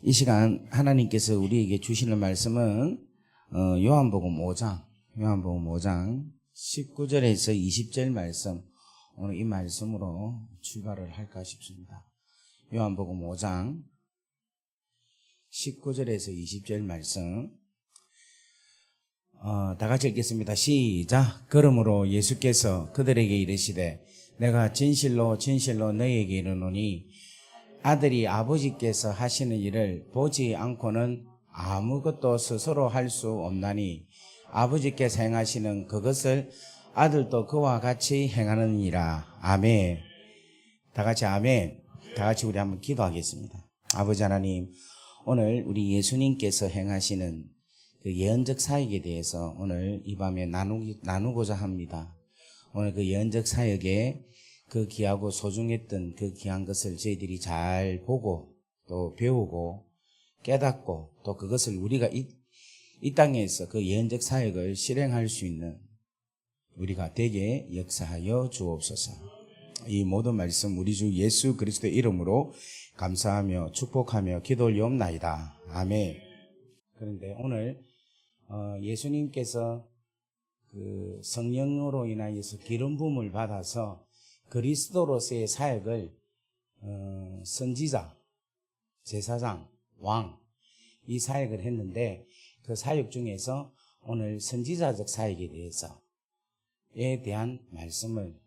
이 시간 하나님께서 우리에게 주시는 말씀은 요한복음 5장 19절에서 20절 말씀, 오늘 이 말씀으로 출발을 할까 싶습니다. 요한복음 5장 19절에서 20절 말씀, 다 같이 읽겠습니다. 시작. 그러므로 예수께서 그들에게 이르시되 내가 진실로 진실로 너희에게 이르노니 아들이 아버지께서 하시는 일을 보지 않고는 아무것도 스스로 할 수 없나니 아버지께서 행하시는 그것을 아들도 그와 같이 행하느니라. 아멘. 다 같이 아멘. 다 같이 우리 한번 기도하겠습니다. 아버지 하나님, 오늘 우리 예수님께서 행하시는 그 예언적 사역에 대해서 오늘 이 밤에 나누고자 합니다. 오늘 그 예언적 사역에 그 귀하고 소중했던 그 귀한 것을 저희들이 잘 보고 또 배우고 깨닫고 또 그것을 우리가 이 땅에서 그 예언적 사역을 실행할 수 있는 우리가 되게 역사하여 주옵소서. 이 모든 말씀 우리 주 예수 그리스도의 이름으로 감사하며 축복하며 기도 올리옵나이다. 아멘. 그런데 오늘 예수님께서 그 성령으로 인하여서 기름 부음을 받아서 그리스도로서의 사역을 선지자, 제사장, 왕, 이 사역을 했는데 그 사역 중에서 오늘 선지자적 사역에 대한 말씀을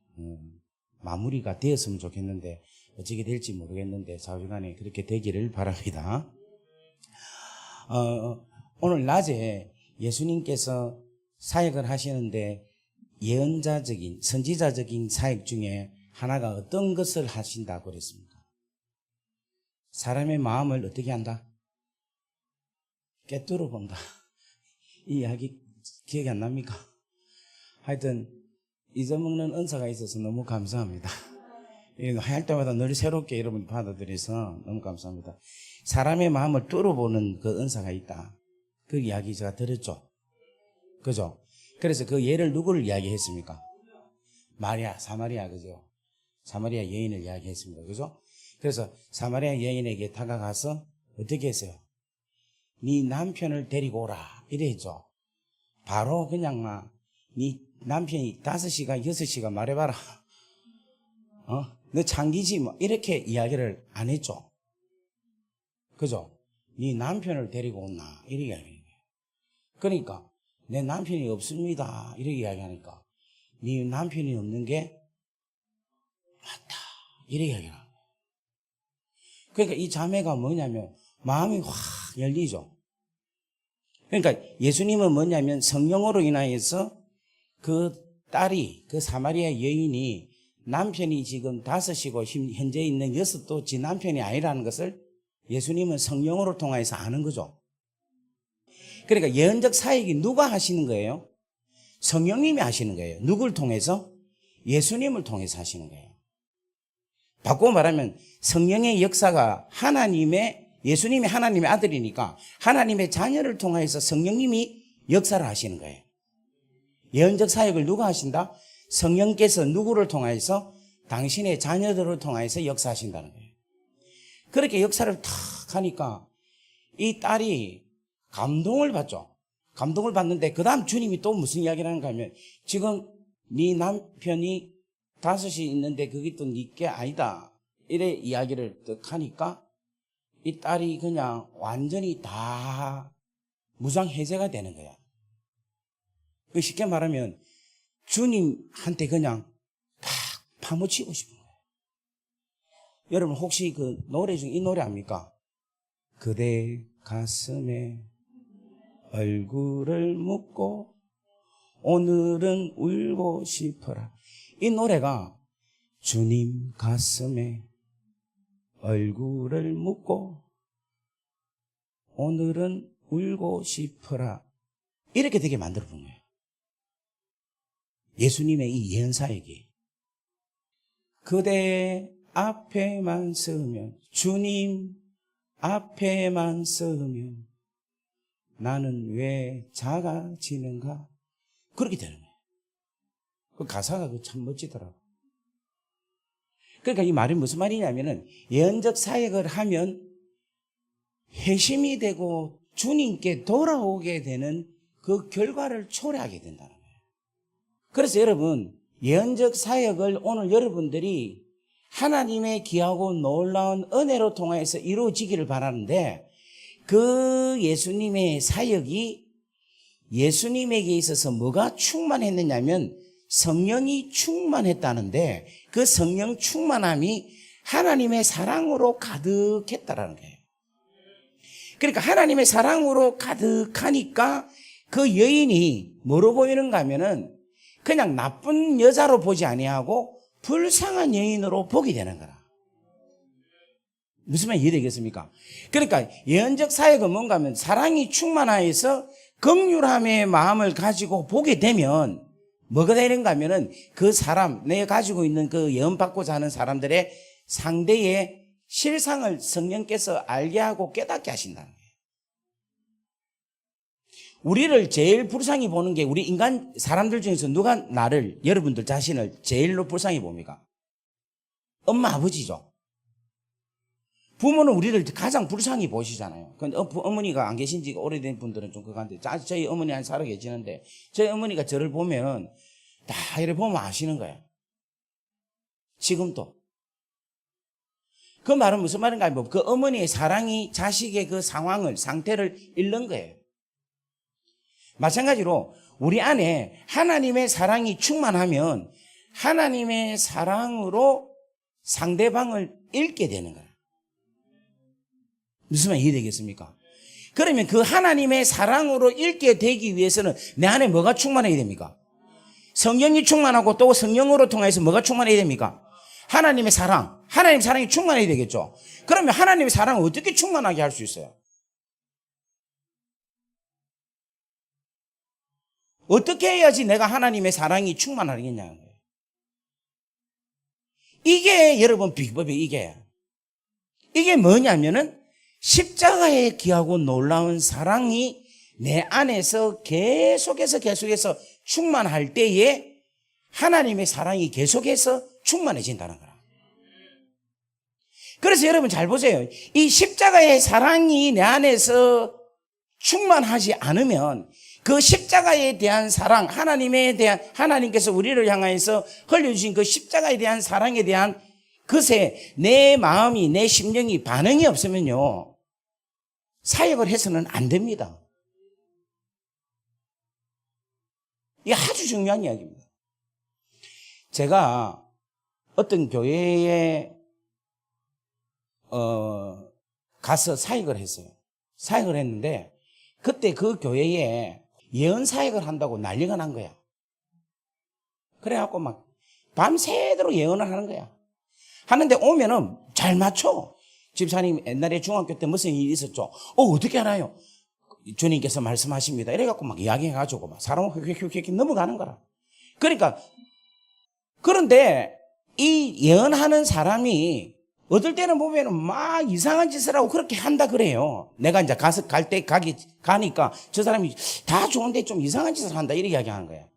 마무리가 되었으면 좋겠는데 어떻게 될지 모르겠는데 좌우간에 그렇게 되기를 바랍니다. 오늘 낮에 예수님께서 사역을 하시는데 예언자적인 선지자적인 사역 중에 하나가 어떤 것을 하신다고 그랬습니까? 사람의 마음을 어떻게 한다? 꿰뚫어 본다. 이 이야기 기억이 안 납니까? 하여튼 잊어먹는 은사가 있어서 너무 감사합니다. 할 때마다 늘 새롭게 여러분 받아들여서 너무 감사합니다. 사람의 마음을 뚫어보는 그 은사가 있다. 그 이야기 제가 들었죠? 그죠? 그래서 그 예를 누구를 이야기했습니까? 마리아, 사마리아, 그죠? 사마리아 여인을 이야기했습니다. 그죠? 그래서 사마리아 여인에게 다가가서 어떻게 했어요? 네 남편을 데리고 오라. 이래 했죠. 바로 그냥 네 남편이 5시가 6시가 말해봐라. 너 창기지 뭐 이렇게 이야기를 안 했죠. 그죠? 네 남편을 데리고 온나 이렇게 이야기해요. 그러니까 내 남편이 없습니다 이렇게 이야기하니까 네 남편이 없는 게 맞다 이렇게 이야기하는 거예요. 그러니까 이 자매가 뭐냐면 마음이 확 열리죠. 그러니까 예수님은 뭐냐면 성령으로 인하여서 그 딸이, 그 사마리아 여인이 남편이 지금 5이고 현재 있는 6도 지 남편이 아니라는 것을 예수님은 성령으로 통해서 아는 거죠. 그러니까 예언적 사역이 누가 하시는 거예요? 성령님이 하시는 거예요. 누굴 통해서? 예수님을 통해서 하시는 거예요. 바꾸어 말하면 성령의 역사가 예수님이 하나님의 아들이니까 하나님의 자녀를 통해서 성령님이 역사를 하시는 거예요. 예언적 사역을 누가 하신다? 성령께서 누구를 통해서? 당신의 자녀들을 통해서 역사하신다는 거예요. 그렇게 역사를 탁 하니까 이 딸이 감동을 받죠. 감동을 받는데 그 다음 주님이 또 무슨 이야기를 하는가 하면 지금 네 남편이 5이 있는데 그게 또 네게 아니다. 이래 이야기를 딱 하니까 이 딸이 그냥 완전히 다 무장해제가 되는 거야. 쉽게 말하면 주님한테 그냥 팍 파묻히고 싶은 거예요. 여러분 혹시 그 노래 중에 이 노래 압니까? 그대 가슴에 얼굴을 묻고 오늘은 울고 싶어라. 이 노래가 주님 가슴에 얼굴을 묻고 오늘은 울고 싶어라. 이렇게 되게 만들어 본 거예요. 예수님의 이 예언사역이 그대 앞에만 서면 주님 앞에만 서면 나는 왜 작아지는가? 그렇게 되는 거예요. 그 가사가 참 멋지더라고요. 그러니까 이 말이 무슨 말이냐면은 예언적 사역을 하면 회심이 되고 주님께 돌아오게 되는 그 결과를 초래하게 된다는 거예요. 그래서 여러분, 예언적 사역을 오늘 여러분들이 하나님의 귀하고 놀라운 은혜로 통해서 이루어지기를 바라는데, 그 예수님의 사역이 예수님에게 있어서 뭐가 충만했느냐면 성령이 충만했다는데, 그 성령 충만함이 하나님의 사랑으로 가득했다라는 거예요. 그러니까 하나님의 사랑으로 가득하니까 그 여인이 뭐로 보이는가 하면은 그냥 나쁜 여자로 보지 아니하고 불쌍한 여인으로 보게 되는 거라. 무슨 말 이해되겠습니까? 그러니까 예언적 사역은 뭔가 하면 사랑이 충만하여서 긍휼함의 마음을 가지고 보게 되면 뭐가 되는가 하면은 그 사람, 내가 가지고 있는 그 예언 받고자 하는 사람들의 상대의 실상을 성령께서 알게 하고 깨닫게 하신다는 거예요. 우리를 제일 불쌍히 보는 게, 우리 인간 사람들 중에서 누가 나를, 여러분들 자신을 제일로 불쌍히 봅니까? 엄마, 아버지죠. 부모는 우리를 가장 불쌍히 보시잖아요. 근데 어머니가 안 계신 지가 오래된 분들은 좀 그거 한데, 저희 어머니 한 살아 계시는데, 저희 어머니가 저를 보면 다 이렇게 보면 아시는 거예요. 지금도. 그 말은 무슨 말인가 하면 그 어머니의 사랑이 자식의 그 상태를 잃는 거예요. 마찬가지로 우리 안에 하나님의 사랑이 충만하면 하나님의 사랑으로 상대방을 잃게 되는 거예요. 무슨 말 이해되겠습니까? 그러면 그 하나님의 사랑으로 잃게 되기 위해서는 내 안에 뭐가 충만해야 됩니까? 성령이 충만하고 또 성령으로 통해서 뭐가 충만해야 됩니까? 하나님의 사랑이 충만해야 되겠죠. 그러면 하나님의 사랑을 어떻게 충만하게 할 수 있어요? 어떻게 해야지 내가 하나님의 사랑이 충만하겠냐는 거예요. 이게 여러분 비법이 이게 뭐냐면은 십자가의 귀하고 놀라운 사랑이 내 안에서 계속해서 충만할 때에 하나님의 사랑이 계속해서 충만해진다는 거라. 그래서 여러분 잘 보세요. 이 십자가의 사랑이 내 안에서 충만하지 않으면 그 십자가에 대한 사랑, 하나님께서 우리를 향하여서 흘려주신 그 십자가에 대한 사랑에 대한 것에 내 마음이, 내 심령이 반응이 없으면요, 사역을 해서는 안 됩니다. 이게 아주 중요한 이야기입니다. 제가 어떤 교회에 가서 사역을 했어요. 사역을 했는데 그때 그 교회에 예언 사역을 한다고 난리가 난 거야. 그래갖고 막 밤새도록 예언을 하는 거야. 하는데 오면은 잘 맞춰. 집사님 옛날에 중학교 때 무슨 일이 있었죠? 어떻게 알아요? 주님께서 말씀하십니다. 이래갖고 막 이야기해가지고 막 사람을 휙휙휙 넘어가는 거라. 그러니까 그런데 이 예언하는 사람이 어떨 때는 보면은 막 이상한 짓을 하고 그렇게 한다 그래요. 내가 이제 가니까 저 사람이 다 좋은데 좀 이상한 짓을 한다 이렇게 이야기하는 거예요.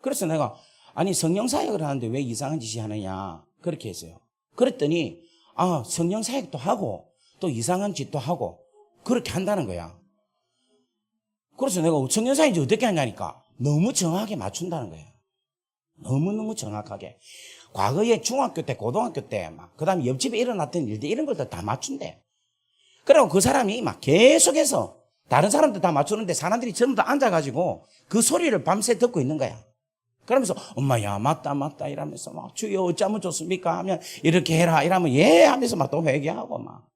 그래서 내가 아니 성령 사역을 하는데 왜 이상한 짓이 하느냐 그렇게 했어요. 그랬더니 성령 사역도 하고 또 이상한 짓도 하고 그렇게 한다는 거야. 그래서 내가 성령 사역인지 어떻게 하냐니까 너무 정확하게 맞춘다는 거야. 너무너무 정확하게. 과거에 중학교 때, 고등학교 때, 그 다음에 옆집에 일어났던 일들, 이런 걸 다 맞춘대. 그리고 그 사람이 막 계속해서, 다른 사람들 다 맞추는데 사람들이 전부 다 앉아가지고 그 소리를 밤새 듣고 있는 거야. 그러면서, 엄마야, 맞다, 이러면서 막, 주여, 어쩌면 좋습니까? 하면, 이렇게 해라, 이러면, 예, 하면서 막 또 회개하고 막.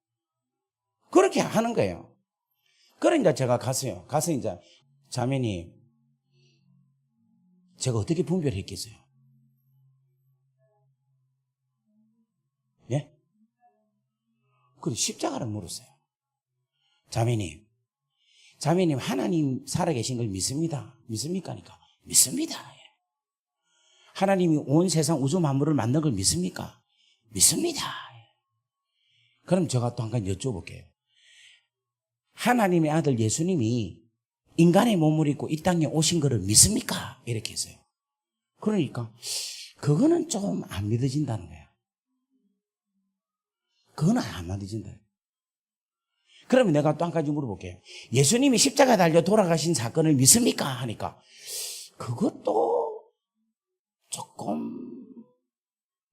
그렇게 하는 거예요. 그러니까 제가 갔어요. 가서 이제, 자매님, 제가 어떻게 분별했겠어요? 예? 그래, 십자가를 물었어요. 자매님 하나님 살아계신 걸 믿습니다. 믿습니까? 하니까 믿습니다. 하나님이 온 세상 우주 만물을 만든 걸 믿습니까? 믿습니다. 그럼 제가 또 한 가지 여쭤볼게요. 하나님의 아들 예수님이 인간의 몸을 입고 이 땅에 오신 거를 믿습니까? 이렇게 했어요. 그러니까 그거는 좀 안 믿어진다는 거야. 그건 안 믿어진다. 그러면 내가 또 한 가지 물어볼게요. 예수님이 십자가에 달려 돌아가신 사건을 믿습니까? 하니까 그것도 조금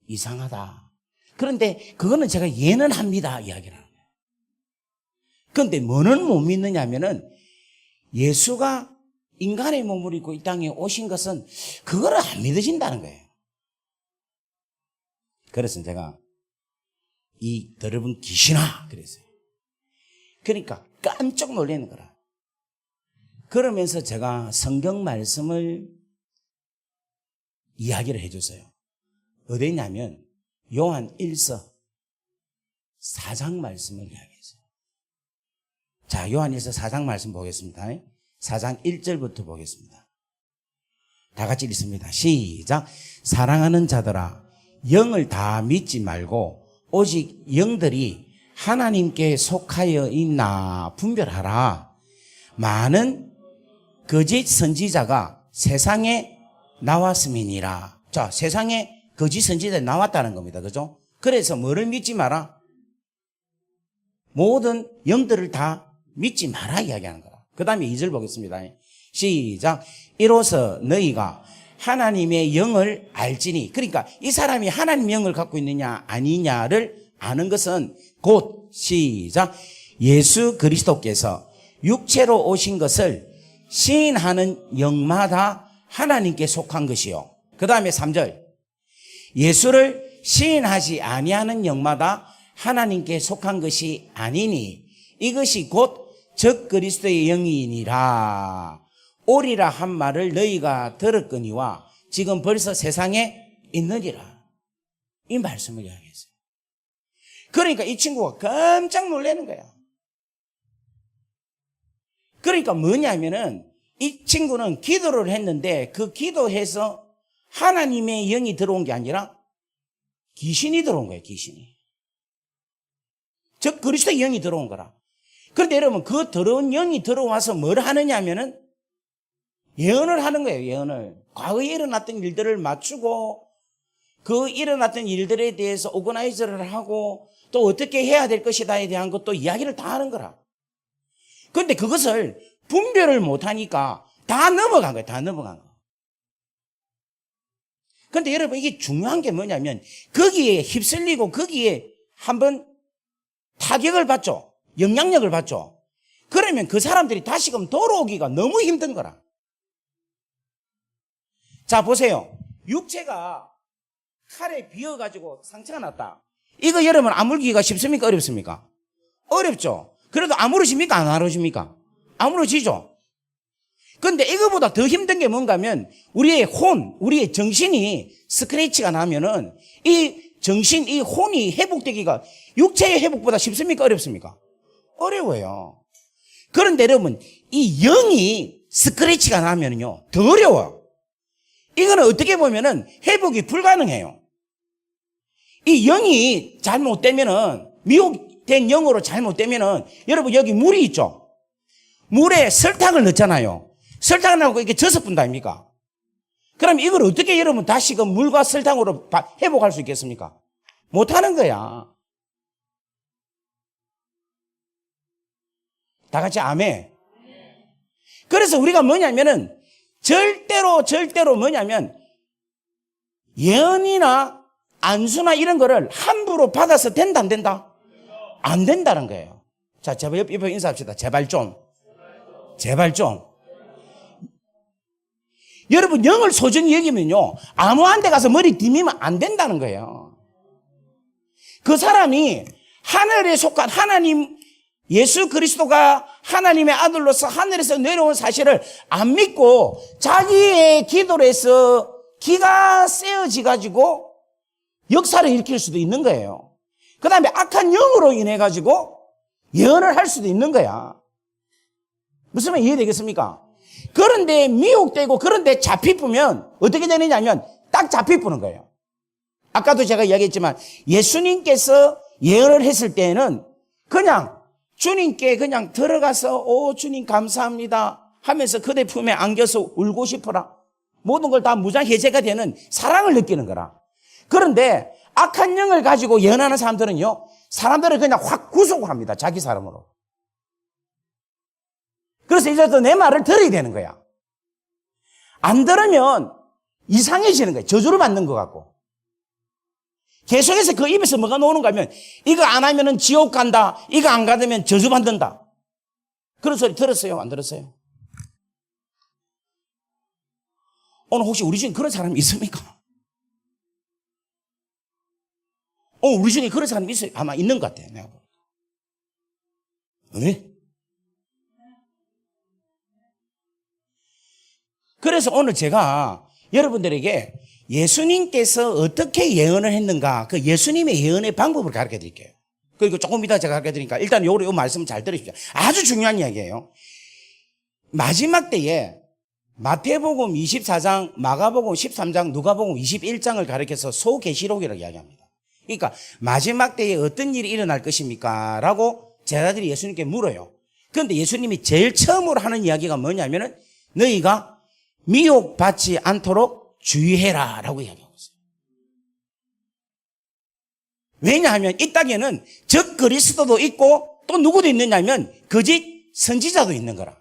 이상하다. 그런데 그거는 제가 예는 합니다. 이야기를 하는 거예요. 그런데 뭐는 못 믿느냐 하면은 예수가 인간의 몸을 입고 이 땅에 오신 것은 그거를 안 믿어진다는 거예요. 그래서 제가 이 더러운 귀신아 그랬어요. 그러니까 깜짝 놀라는 거라. 그러면서 제가 성경 말씀을 이야기를 해줬어요. 어디냐면 요한 1서 4장 말씀을 이야기했어요. 자, 요한 1서 4장 말씀 보겠습니다. 4장 1절부터 보겠습니다. 다 같이 읽습니다. 시작. 사랑하는 자들아, 영을 다 믿지 말고 오직 영들이 하나님께 속하여 있나 분별하라. 많은 거짓 선지자가 세상에 나왔음이니라. 자, 세상에 거짓 선지자가 나왔다는 겁니다. 그죠? 그래서 뭐를 믿지 마라? 모든 영들을 다 믿지 마라 이야기하는 거라. 그 다음에 2절 보겠습니다. 시작. 이로써 너희가 하나님의 영을 알지니. 그러니까 이 사람이 하나님의 영을 갖고 있느냐 아니냐를 아는 것은 곧 시작. 예수 그리스도께서 육체로 오신 것을 시인하는 영마다 하나님께 속한 것이요. 그 다음에 3절. 예수를 시인하지 아니하는 영마다 하나님께 속한 것이 아니니 이것이 곧 적그리스도의 영이니라. 오리라 한 말을 너희가 들었거니와 지금 벌써 세상에 있느니라. 이 말씀을 이야기했어요. 그러니까 이 친구가 깜짝 놀라는 거야. 그러니까 뭐냐면은 이 친구는 기도를 했는데 그 기도해서 하나님의 영이 들어온 게 아니라 귀신이 들어온 거예요. 귀신이. 즉 그리스도의 영이 들어온 거라. 그런데 여러분 그 더러운 영이 들어와서 뭘 하느냐 하면은 예언을 하는 거예요. 예언을. 과거에 일어났던 일들을 맞추고 그 일어났던 일들에 대해서 오거나이저를 하고 또 어떻게 해야 될 것이다에 대한 것도 이야기를 다 하는 거라. 그런데 그것을 분별을 못하니까 다 넘어간 거예요. 다 넘어간 거. 그런데 여러분 이게 중요한 게 뭐냐면 거기에 휩쓸리고 거기에 한번 타격을 받죠. 영향력을 받죠. 그러면 그 사람들이 다시금 돌아오기가 너무 힘든 거라. 자, 보세요. 육체가 칼에 비어가지고 상처가 났다. 이거 여러분 아물기가 쉽습니까? 어렵습니까? 어렵죠. 그래도 아물어집니까? 안 아물어집니까? 아물어지죠. 그런데 이거보다 더 힘든 게 뭔가 하면 우리의 혼, 우리의 정신이 스크래치가 나면은 이 정신, 이 혼이 회복되기가 육체의 회복보다 쉽습니까? 어렵습니까? 어려워요. 그런데 여러분 이 영이 스크래치가 나면은요 더 어려워요. 이거는 어떻게 보면은 회복이 불가능해요. 이 영이 잘못되면은 미혹된 영으로 잘못되면은 여러분 여기 물이 있죠. 물에 설탕을 넣잖아요. 설탕을 넣고 이렇게 젖어 분다 아닙니까? 그럼 이걸 어떻게 여러분 다시 그 물과 설탕으로 회복할 수 있겠습니까? 못하는 거야. 다 같이 아멘. 그래서 우리가 뭐냐면은 절대로 뭐냐면 예언이나 안수나 이런 거를 함부로 받아서 된다 안 된다? 안 된다는 거예요. 자, 제발 옆에 인사합시다. 제발 좀. 여러분 영을 소중히 여기면요 아무한 데 가서 머리 디미면 안 된다는 거예요. 그 사람이 하늘에 속한 하나님 예수 그리스도가 하나님의 아들로서 하늘에서 내려온 사실을 안 믿고 자기의 기도를 해서 기가 세어지 가지고 역사를 일으킬 수도 있는 거예요. 그 다음에 악한 영으로 인해 가지고 예언을 할 수도 있는 거야. 무슨 말 이해되겠습니까? 그런데 미혹되고 그런데 잡히면 어떻게 되느냐 하면 딱 잡히는 거예요. 아까도 제가 이야기했지만 예수님께서 예언을 했을 때에는 그냥 주님께 그냥 들어가서 오 주님 감사합니다 하면서 그대 품에 안겨서 울고 싶어라. 모든 걸 다 무장해제가 되는 사랑을 느끼는 거라. 그런데 악한 영을 가지고 예언하는 사람들은요 사람들을 그냥 확 구속합니다. 자기 사람으로. 그래서 이제부터 내 말을 들어야 되는 거야. 안 들으면 이상해지는 거야. 저주를 받는 것 같고. 계속해서 그 입에서 뭐가 나오는가 하면 이거 안 하면은 지옥 간다. 이거 안 받으면 저주 받는다. 그런 소리 들었어요? 안 들었어요? 오늘 혹시 우리 중에 그런 사람이 있습니까? 우리 중에 그런 사람이 있어요? 아마 있는 것 같아요. 내가 보니까. 왜? 그래서 오늘 제가 여러분들에게 예수님께서 어떻게 예언을 했는가, 그 예수님의 예언의 방법을 가르쳐 드릴게요. 그리고 조금 이따 제가 가르쳐 드리니까 일단 요 말씀 잘 들으십시오. 아주 중요한 이야기예요. 마지막 때에 마태복음 24장, 마가복음 13장, 누가복음 21장을 가르쳐서 소계시록이라고 이야기합니다. 그러니까 마지막 때에 어떤 일이 일어날 것입니까? 라고 제자들이 예수님께 물어요. 그런데 예수님이 제일 처음으로 하는 이야기가 뭐냐면은 너희가 미혹받지 않도록 주의해라 라고 이야기하고 있어요. 왜냐하면 이 땅에는 적 그리스도도 있고 또 누구도 있느냐면 거짓 선지자도 있는 거라.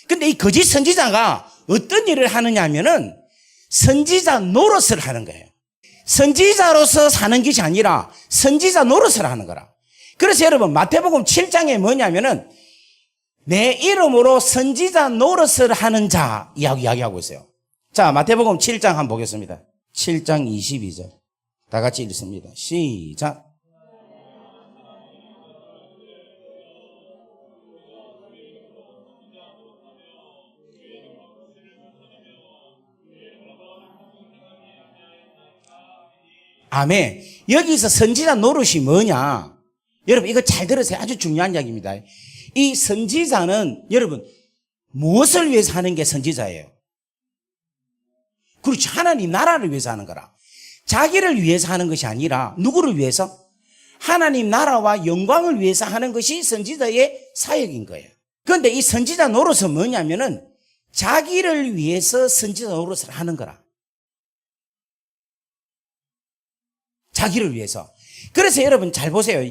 근데 이 거짓 선지자가 어떤 일을 하느냐 하면은 선지자 노릇을 하는 거예요. 선지자로서 사는 것이 아니라 선지자 노릇을 하는 거라. 그래서 여러분 마태복음 7장에 뭐냐면은 내 이름으로 선지자 노릇을 하는 자 이야기하고 있어요. 자, 마태복음 7장 한번 보겠습니다. 7장 22절. 다 같이 읽습니다. 시작. 아멘. 여기서 선지자 노릇이 뭐냐? 여러분 이거 잘 들으세요. 아주 중요한 이야기입니다. 이 선지자는 여러분 무엇을 위해서 하는 게 선지자예요? 그렇지. 하나님 나라를 위해서 하는 거라. 자기를 위해서 하는 것이 아니라 누구를 위해서? 하나님 나라와 영광을 위해서 하는 것이 선지자의 사역인 거예요. 그런데 이 선지자 노릇은 뭐냐면은 자기를 위해서 선지자 노릇을 하는 거라. 자기를 위해서. 그래서 여러분 잘 보세요.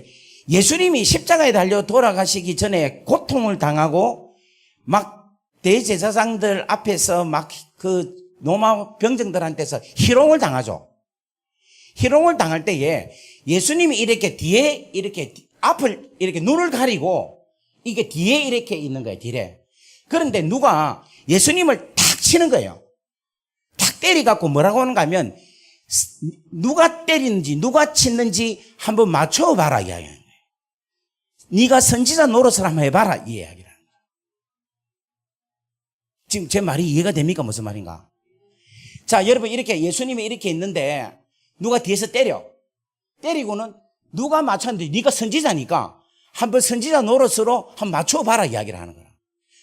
예수님이 십자가에 달려 돌아가시기 전에 고통을 당하고 막 대제사장들 앞에서 막 그 로마 병정들한테서 희롱을 당하죠. 희롱을 당할 때에 예수님이 이렇게 뒤에 이렇게 앞을 이렇게 눈을 가리고 이게 뒤에 이렇게 있는 거예요. 뒤에. 그런데 누가 예수님을 탁 치는 거예요. 탁 때리갖고 뭐라고 하는가 하면 누가 때리는지 누가 치는지 한번 맞춰봐라 이야기하는 거예요. 네가 선지자 노릇을 한번 해봐라 이 이야기라는 거예요. 지금 제 말이 이해가 됩니까? 무슨 말인가? 자, 여러분 이렇게 예수님이 이렇게 있는데 누가 뒤에서 때리고는 누가 맞췄는데 네가 선지자니까 한번 선지자 노릇으로 한번 맞춰봐라 이야기를 하는 거야.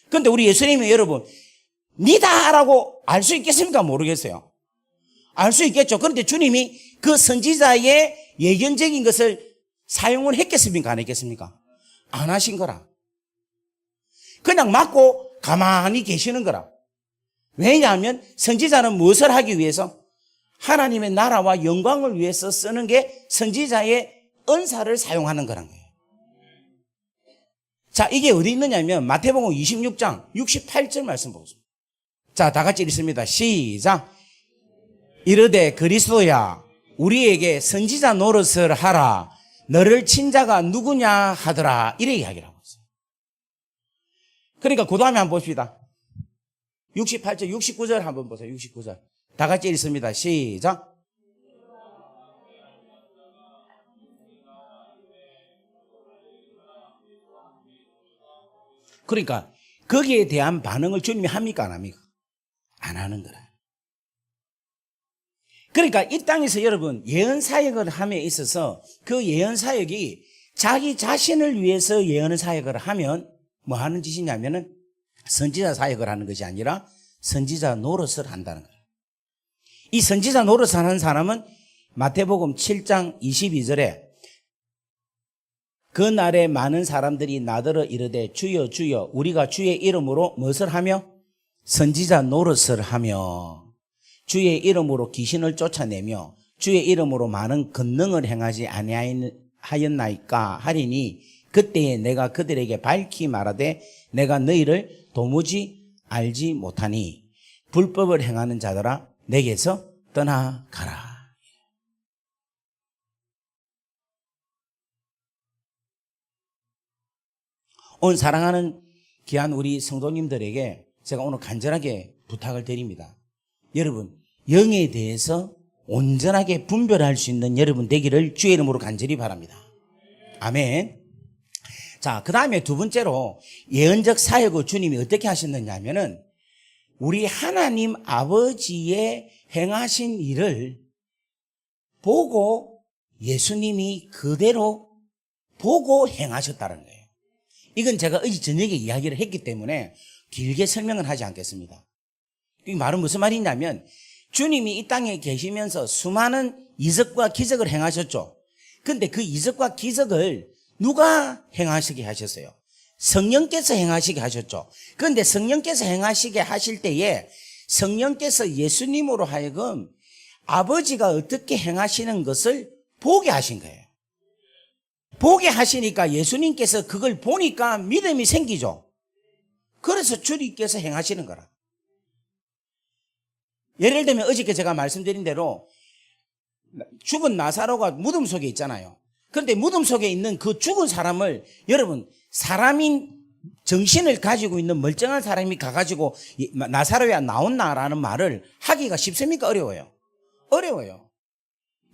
그런데 우리 예수님이 여러분 니다라고 알 수 있겠습니까? 모르겠어요. 알 수 있겠죠. 그런데 주님이 그 선지자의 예견적인 것을 사용을 했겠습니까? 안 했겠습니까? 안 하신 거라. 그냥 맞고 가만히 계시는 거라. 왜냐하면 선지자는 무엇을 하기 위해서? 하나님의 나라와 영광을 위해서 쓰는 게 선지자의 은사를 사용하는 거란 거예요. 자, 이게 어디 있느냐면 마태복음 26장 68절 말씀 보겠습니다. 자, 다 같이 읽습니다. 시작. 이르되 그리스도야 우리에게 선지자 노릇을 하라. 너를 친 자가 누구냐 하더라. 이래 이야기를 하고 있어요. 그러니까 그 다음에 한번 봅시다. 68절 69절 한번 보세요. 69절 다 같이 읽습니다. 시작. 그러니까 거기에 대한 반응을 주님이 합니까? 안 합니까? 안 하는 거라. 그러니까 이 땅에서 여러분 예언 사역을 함에 있어서 그 예언 사역이 자기 자신을 위해서 예언 사역을 하면 뭐 하는 짓이냐면은 선지자 사역을 하는 것이 아니라 선지자 노릇을 한다는 거예요. 이 선지자 노릇을 하는 사람은 마태복음 7장 22절에 그 날에 많은 사람들이 나더러 이르되 주여 주여 우리가 주의 이름으로 무엇을 하며 선지자 노릇을 하며 주의 이름으로 귀신을 쫓아내며 주의 이름으로 많은 권능을 행하지 아니하였나이까 하리니 그때에 내가 그들에게 밝히 말하되 내가 너희를 도무지 알지 못하니 불법을 행하는 자들아 내게서 떠나가라. 오늘 사랑하는 귀한 우리 성도님들에게 제가 오늘 간절하게 부탁을 드립니다. 여러분, 영에 대해서 온전하게 분별할 수 있는 여러분 되기를 주의 이름으로 간절히 바랍니다. 아멘. 자, 그 다음에 두 번째로 예언적 사역을 주님이 어떻게 하셨느냐 하면은 우리 하나님 아버지의 행하신 일을 보고 예수님이 그대로 보고 행하셨다는 거예요. 이건 제가 어제 저녁에 이야기를 했기 때문에 길게 설명은 하지 않겠습니다. 이 말은 무슨 말이냐면 주님이 이 땅에 계시면서 수많은 이적과 기적을 행하셨죠. 근데 그 이적과 기적을 누가 행하시게 하셨어요? 성령께서 행하시게 하셨죠. 그런데 성령께서 행하시게 하실 때에 성령께서 예수님으로 하여금 아버지가 어떻게 행하시는 것을 보게 하신 거예요. 보게 하시니까 예수님께서 그걸 보니까 믿음이 생기죠. 그래서 주님께서 행하시는 거라. 예를 들면 어저께 제가 말씀드린 대로 죽은 나사로가 무덤 속에 있잖아요. 그런데 무덤 속에 있는 그 죽은 사람을 여러분 사람인 정신을 가지고 있는 멀쩡한 사람이 가가지고 나사로야 나온나라는 말을 하기가 쉽습니까? 어려워요. 어려워요.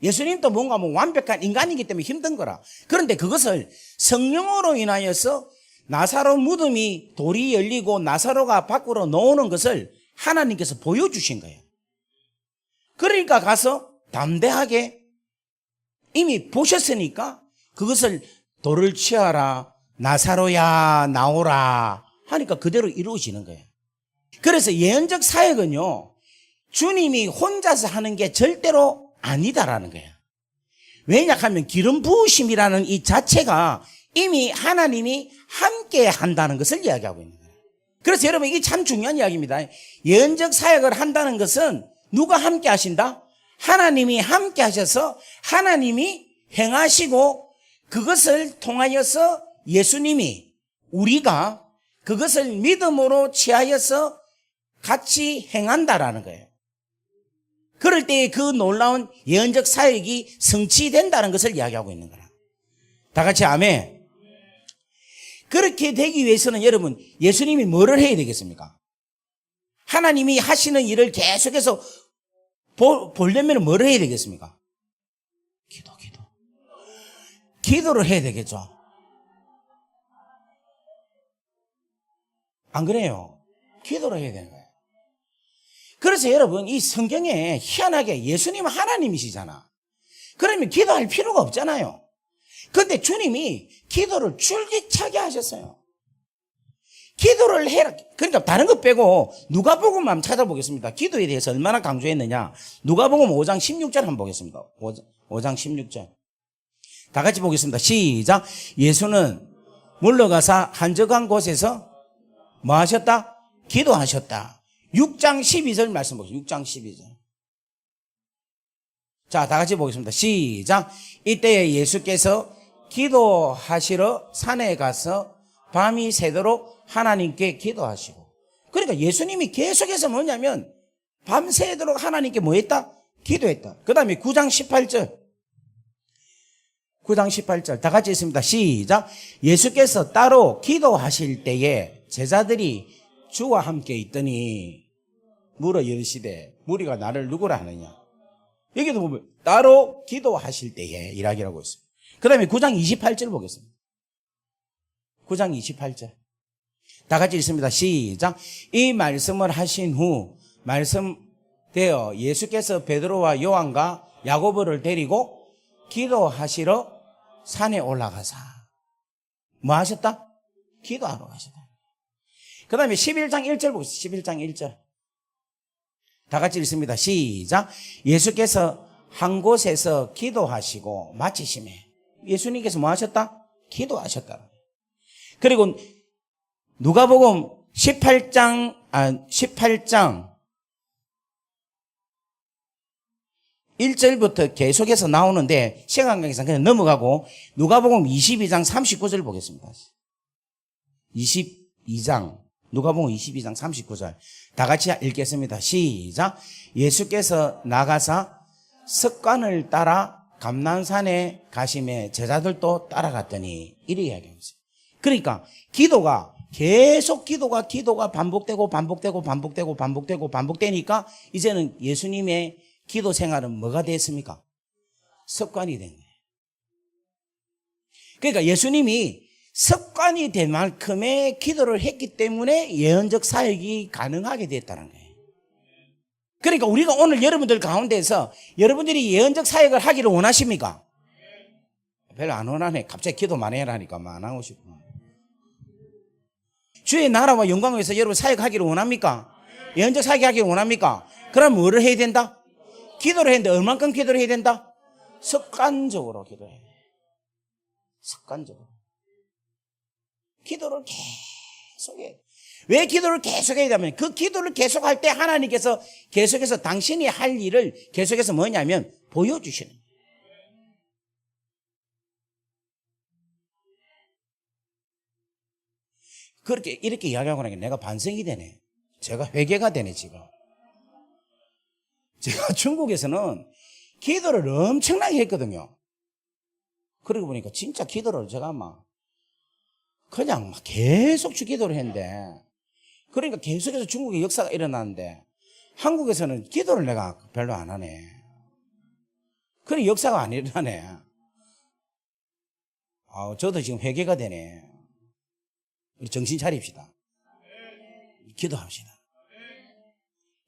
예수님도 뭔가 완벽한 인간이기 때문에 힘든 거라. 그런데 그것을 성령으로 인하여서 나사로 무덤이 돌이 열리고 나사로가 밖으로 나오는 것을 하나님께서 보여주신 거예요. 그러니까 가서 담대하게 이미 보셨으니까 그것을 돌을 치어라 나사로야 나오라 하니까 그대로 이루어지는 거예요. 그래서 예언적 사역은요 주님이 혼자서 하는 게 절대로 아니다라는 거예요. 왜냐하면 기름 부으심이라는 이 자체가 이미 하나님이 함께 한다는 것을 이야기하고 있는 거예요. 그래서 여러분 이게 참 중요한 이야기입니다. 예언적 사역을 한다는 것은 누가 함께 하신다? 하나님이 함께 하셔서 하나님이 행하시고 그것을 통하여서 예수님이 우리가 그것을 믿음으로 취하여서 같이 행한다라는 거예요. 그럴 때 그 놀라운 예언적 사역이 성취된다는 것을 이야기하고 있는 거라. 다 같이 아멘. 그렇게 되기 위해서는 여러분 예수님이 뭐를 해야 되겠습니까? 하나님이 하시는 일을 계속해서 보려면 뭐를 해야 되겠습니까? 기도를 해야 되겠죠. 안 그래요? 기도를 해야 되는 거예요. 그래서 여러분 이 성경에 희한하게 예수님은 하나님이시잖아. 그러면 기도할 필요가 없잖아요. 그런데 주님이 기도를 줄기차게 하셨어요. 기도를 해라. 그러니까 다른 것 빼고 누가복음 한번 찾아보겠습니다. 기도에 대해서 얼마나 강조했느냐. 누가복음 5장 16절 한번 보겠습니다. 5장 16절. 다 같이 보겠습니다. 시작. 예수는 물러가사 한적한 곳에서 뭐 하셨다? 기도하셨다. 6장 12절 말씀 보겠습니다. 6장 12절. 자, 다 같이 보겠습니다. 시작. 이때에 예수께서 기도하시러 산에 가서 밤이 새도록 하나님께 기도하시고. 그러니까 예수님이 계속해서 뭐냐면 밤새도록 하나님께 뭐 했다? 기도했다. 그 다음에 9장 18절. 9장 18절. 다 같이 있습니다. 시작. 예수께서 따로 기도하실 때에 제자들이 주와 함께 있더니 물어 이르시되 무리가 나를 누구라 하느냐. 여기도 보면 따로 기도하실 때에 이라기라고 있습니다. 그 다음에 9장 28절 보겠습니다. 9장 28절. 다 같이 읽습니다. 시작. 이 말씀을 하신 후 말씀되어 예수께서 베드로와 요한과 야고보를 데리고 기도하시러 산에 올라가사. 뭐 하셨다? 기도하러 가셨다. 그 다음에 11장 1절 보겠습니다. 11장 1절. 다 같이 읽습니다. 시작. 예수께서 한 곳에서 기도하시고 마치심에 예수님께서 뭐 하셨다? 기도하셨다. 그리고 누가복음 18장 1절부터 계속해서 나오는데 시간 관계상 그냥 넘어가고 누가복음 22장 39절 보겠습니다. 22장, 누가복음 22장 39절. 다 같이 읽겠습니다. 시작. 예수께서 나가사 습관을 따라 감난산에 가심에 제자들도 따라갔더니 이렇게 이야기합니다. 그러니까 기도가 계속 기도가 반복되니까 이제는 예수님의 기도 생활은 뭐가 됐습니까? 습관이 된 거예요. 그러니까 예수님이 습관이 된 만큼의 기도를 했기 때문에 예언적 사역이 가능하게 됐다는 거예요. 그러니까 우리가 오늘 여러분들 가운데서 여러분들이 예언적 사역을 하기를 원하십니까? 별로 안 원하네. 갑자기 기도 많이 해라니까 안 하고 싶어. 주의 나라와 영광을 위해서 여러분 사역하기를 원합니까? 예언적 사역하기를 원합니까? 그럼 뭐를 해야 된다? 기도를 했는데 얼만큼 기도를 해야 된다? 습관적으로 기도해야 돼. 습관적으로. 기도를 계속해. 왜 기도를 계속해야 되냐면 그 기도를 계속할 때 하나님께서 계속해서 당신이 할 일을 계속해서 뭐냐면 보여주시는 거예요. 그렇게 이렇게 이야기하고 나니까 내가 반성이 되네. 제가 회개가 되네 지금. 제가 중국에서는 기도를 엄청나게 했거든요. 그러고 보니까 진짜 기도를 제가 그냥 계속 기도를 했는데, 그러니까 계속해서 중국의 역사가 일어나는데 한국에서는 기도를 내가 별로 안 하네. 그래 역사가 안 일어나네. 저도 지금 회개가 되네. 우리 정신 차립시다. 기도합시다.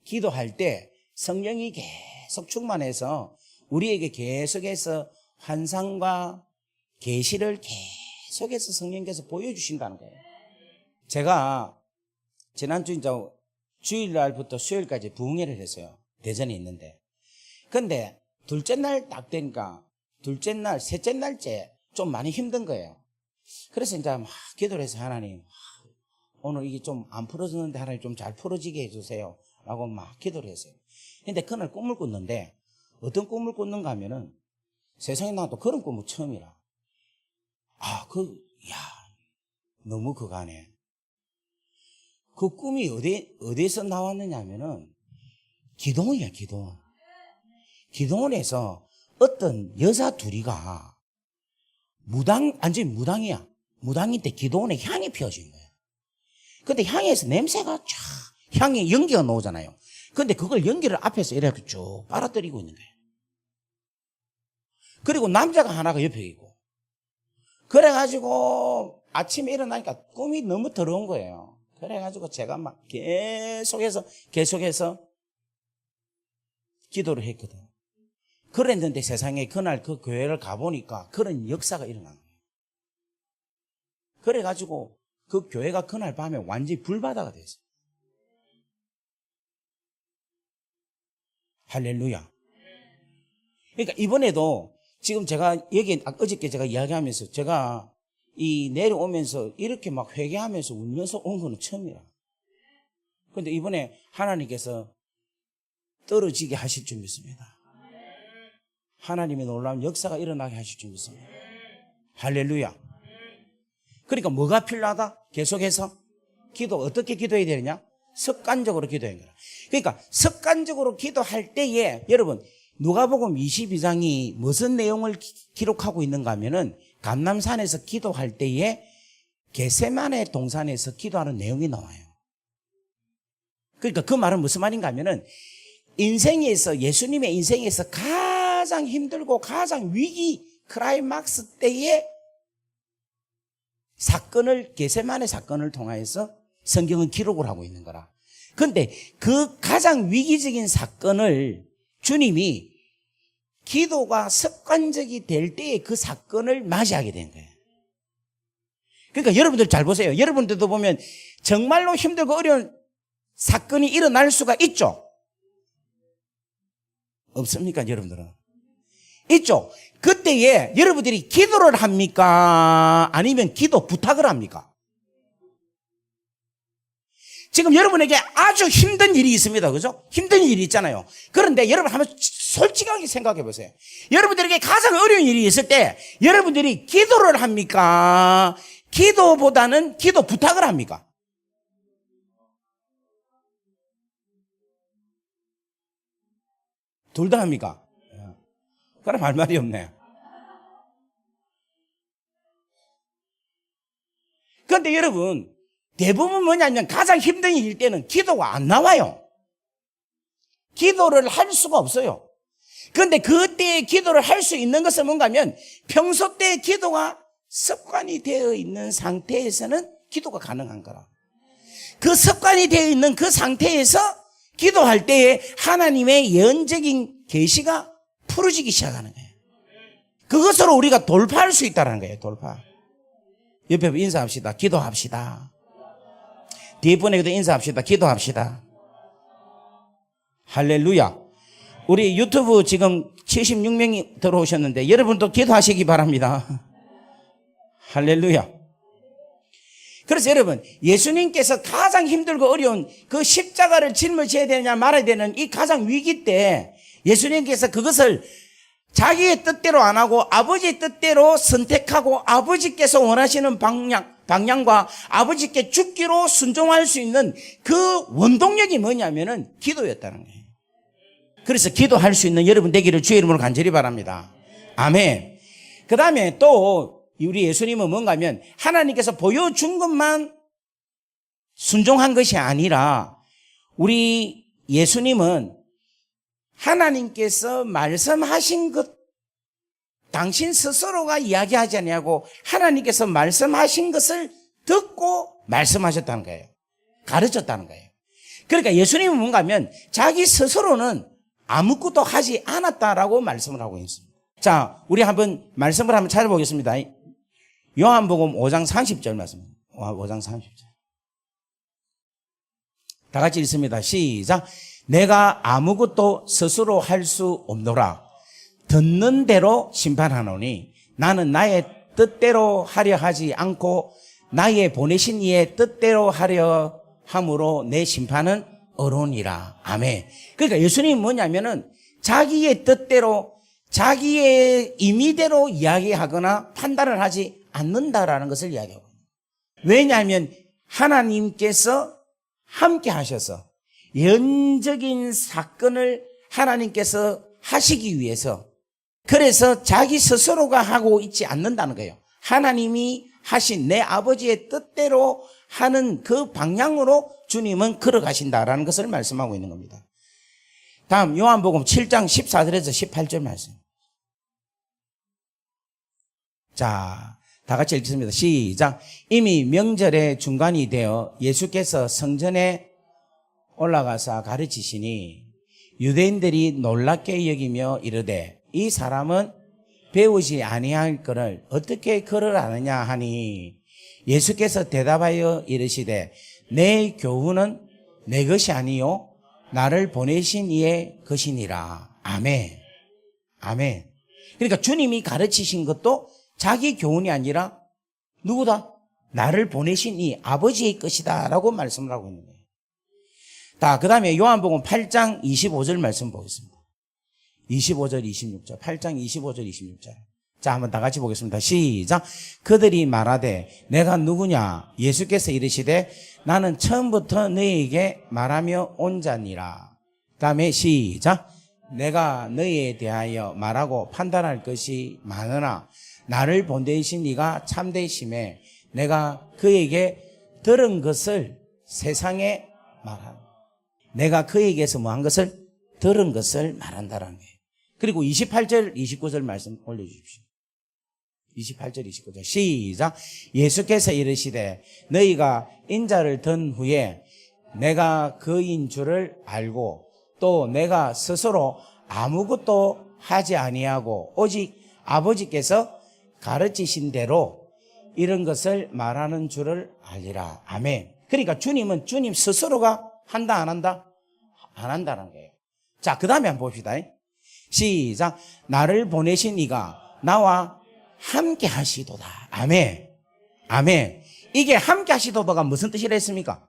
기도할 때 성령이 계속 충만해서 우리에게 계속해서 환상과 계시를 계속해서 성령께서 보여주신다는 거예요. 제가 지난주 이제 주일날부터 수요일까지 부흥회를 했어요. 대전에 있는데. 근데 둘째 날 딱 되니까 둘째 날, 셋째 날째 좀 많이 힘든 거예요. 그래서 이제 막 기도를 해서 하나님, 오늘 이게 좀 안 풀어졌는데 하나님 좀 잘 풀어지게 해주세요. 라고 막 기도를 했어요. 근데 그날 꿈을 꿨는데 어떤 꿈을 꿨는가 하면은 세상에 나도 그런 꿈은 처음이라. 너무 그가네. 그 꿈이 어디에서 나왔느냐 하면은 기도원이야, 기도원. 기도원에서 어떤 여자 둘이가 완전히 무당이야. 무당인데 기도원에 향이 피어진 거야. 근데 향에서 냄새가 쫙, 향에 연기가 나오잖아요. 근데 그걸 연기를 앞에서 이렇게 쭉 빨아들이고 있는 거예요. 그리고 남자가 하나가 옆에 있고. 그래가지고 아침에 일어나니까 꿈이 너무 더러운 거예요. 그래가지고 제가 막 계속해서 기도를 했거든. 그랬는데 세상에 그날 그 교회를 가보니까 그런 역사가 일어난 거예요. 그래가지고 그 교회가 그날 밤에 완전히 불바다가 됐어요. 할렐루야. 그러니까 이번에도 지금 제가 여기 어저께 제가 이야기하면서 제가 이 내려오면서 이렇게 막 회개하면서 울면서 온 거는 처음이라. 그런데 이번에 하나님께서 떨어지게 하실 줄 믿습니다. 하나님의 놀라운 역사가 일어나게 하실 줄 믿습니다. 할렐루야. 그러니까 뭐가 필요하다? 계속해서 기도, 어떻게 기도해야 되느냐? 습관적으로 기도해야 되느냐. 그러니까 습관적으로 기도할 때에 여러분 누가복음 22장이 무슨 내용을 기록하고 있는가 하면은 감람산에서 기도할 때에 겟세마네 동산에서 기도하는 내용이 나와요. 그러니까 그 말은 무슨 말인가 하면은 인생에서, 예수님의 인생에서 가장 힘들고 가장 위기 클라이막스 때에 사건을, 겟세마네 사건을 통해서 성경은 기록을 하고 있는 거라. 그런데 그 가장 위기적인 사건을 주님이 기도가 습관적이 될 때에 그 사건을 맞이하게 된 거예요. 그러니까 여러분들 잘 보세요. 여러분들도 보면 정말로 힘들고 어려운 사건이 일어날 수가 있죠? 없습니까, 여러분들은? 있죠? 그때에 여러분들이 기도를 합니까? 아니면 기도 부탁을 합니까? 지금 여러분에게 아주 힘든 일이 있습니다. 그죠? 힘든 일이 있잖아요. 그런데 여러분 한번 솔직하게 생각해 보세요. 여러분들에게 가장 어려운 일이 있을 때 여러분들이 기도를 합니까? 기도보다는 기도 부탁을 합니까? 둘 다 합니까? 그럼 할 말이 없네. 그런데 여러분, 대부분 뭐냐면 가장 힘든 일 때는 기도가 안 나와요. 기도를 할 수가 없어요. 그런데 그때 기도를 할 수 있는 것은 뭔가 하면 평소 때 기도가 습관이 되어 있는 상태에서는 기도가 가능한 거라. 그 습관이 되어 있는 그 상태에서 기도할 때에 하나님의 예언적인 계시가 풀어지기 시작하는 거예요. 그것으로 우리가 돌파할 수 있다는 거예요. 돌파. 옆에 인사합시다. 기도합시다. 뒤에 분에게도 인사합시다. 기도합시다. 할렐루야. 우리 유튜브 지금 76명이 들어오셨는데 여러분도 기도하시기 바랍니다. 할렐루야. 그래서 여러분, 예수님께서 가장 힘들고 어려운 그 십자가를 짊어져야 되느냐 말아야 되는 이 가장 위기 때 예수님께서 그것을 자기의 뜻대로 안 하고 아버지의 뜻대로 선택하고 아버지께서 원하시는 방향과 아버지께 죽기로 순종할 수 있는 그 원동력이 뭐냐면은 기도였다는 거예요. 그래서 기도할 수 있는 여러분 되기를 주의 이름으로 간절히 바랍니다. 아멘. 그 다음에 또 우리 예수님은 뭔가 하면 하나님께서 보여준 것만 순종한 것이 아니라 우리 예수님은 하나님께서 말씀하신 것 당신 스스로가 이야기하지 않냐고 하나님께서 말씀하신 것을 듣고 말씀하셨다는 거예요. 가르쳤다는 거예요. 그러니까 예수님은 뭔가 하면 자기 스스로는 아무것도 하지 않았다라고 말씀을 하고 있습니다. 자, 우리 한번 말씀을 한번 찾아보겠습니다. 요한복음 5장 30절 말씀. 5장 30절. 다 같이 읽습니다. 시작. 내가 아무것도 스스로 할 수 없노라. 듣는 대로 심판하노니 나는 나의 뜻대로 하려 하지 않고 나의 보내신 이의 뜻대로 하려 함으로 내 심판은 어로니라. 아멘. 그러니까 예수님은 뭐냐면은 자기의 뜻대로 자기의 임의대로 이야기하거나 판단을 하지 않는다라는 것을 이야기하고. 왜냐하면 하나님께서 함께 하셔서 예언적인 사건을 하나님께서 하시기 위해서 그래서 자기 스스로가 하고 있지 않는다는 거예요. 하나님이 하신 내 아버지의 뜻대로 하는 그 방향으로 주님은 걸어가신다라는 것을 말씀하고 있는 겁니다. 다음 요한복음 7장 14절에서 18절 말씀. 자, 다 같이 읽겠습니다. 시작. 이미 명절의 중간이 되어 예수께서 성전에 올라가서 가르치시니 유대인들이 놀랍게 여기며 이르되 이 사람은 배우지 아니할 것을 어떻게 걸어가느냐 하니 예수께서 대답하여 이르시되 내 교훈은 내 것이 아니요 나를 보내신 이의 것이니라. 아멘. 아멘. 그러니까 주님이 가르치신 것도 자기 교훈이 아니라 누구다? 나를 보내신 이 아버지의 것이다 라고 말씀을 하고 있는 거예요. 그 다음에 요한복음 8장 25절 말씀 보겠습니다. 25절 26절 8장 25절 26절. 자, 한번 다 같이 보겠습니다. 시작. 그들이 말하되 내가 누구냐? 예수께서 이르시되 나는 처음부터 너희에게 말하며 온 자니라. 다음에 시작. 내가 너희에 대하여 말하고 판단할 것이 많으나 나를 보내신 이가 참되심에 내가 그에게 들은 것을 세상에 말한다. 내가 그에게서 뭐한 것을 들은 것을 말한다라는 거예요. 그리고 28절 29절 말씀 올려주십시오. 28절 29절 시작. 예수께서 이르시되 너희가 인자를 든 후에 내가 그인 줄을 알고 또 내가 스스로 아무것도 하지 아니하고 오직 아버지께서 가르치신 대로 이런 것을 말하는 줄을 알리라. 아멘. 그러니까 주님은 주님 스스로가 한다 안 한다? 안 한다는 거예요. 자, 그 다음에 한번 봅시다. 시작. 나를 보내신 이가 나와 함께 하시도다. 아멘. 아멘. 이게 함께 하시도다가 무슨 뜻이라 했습니까?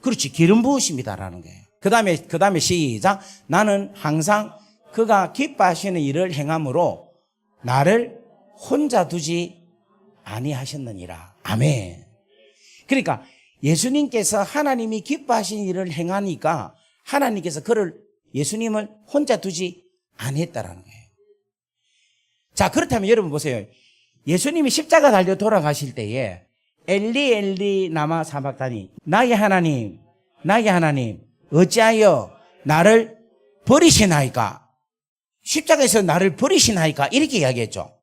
그렇지. 기름 부으십니다라는 거예요. 그 다음에 시작. 나는 항상 그가 기뻐하시는 일을 행함으로 나를 혼자 두지 아니하셨느니라. 아멘. 그러니까 예수님께서 하나님이 기뻐하시는 일을 행하니까 하나님께서 그를 예수님을 혼자 두지 않았다라는 거예요. 자, 그렇다면 여러분 보세요. 예수님이 십자가 달려 돌아가실 때에 엘리 엘리 라마 사박다니, 나의 하나님 어찌하여 나를 버리시나이까? 십자가에서 나를 버리시나이까? 이렇게 이야기했죠.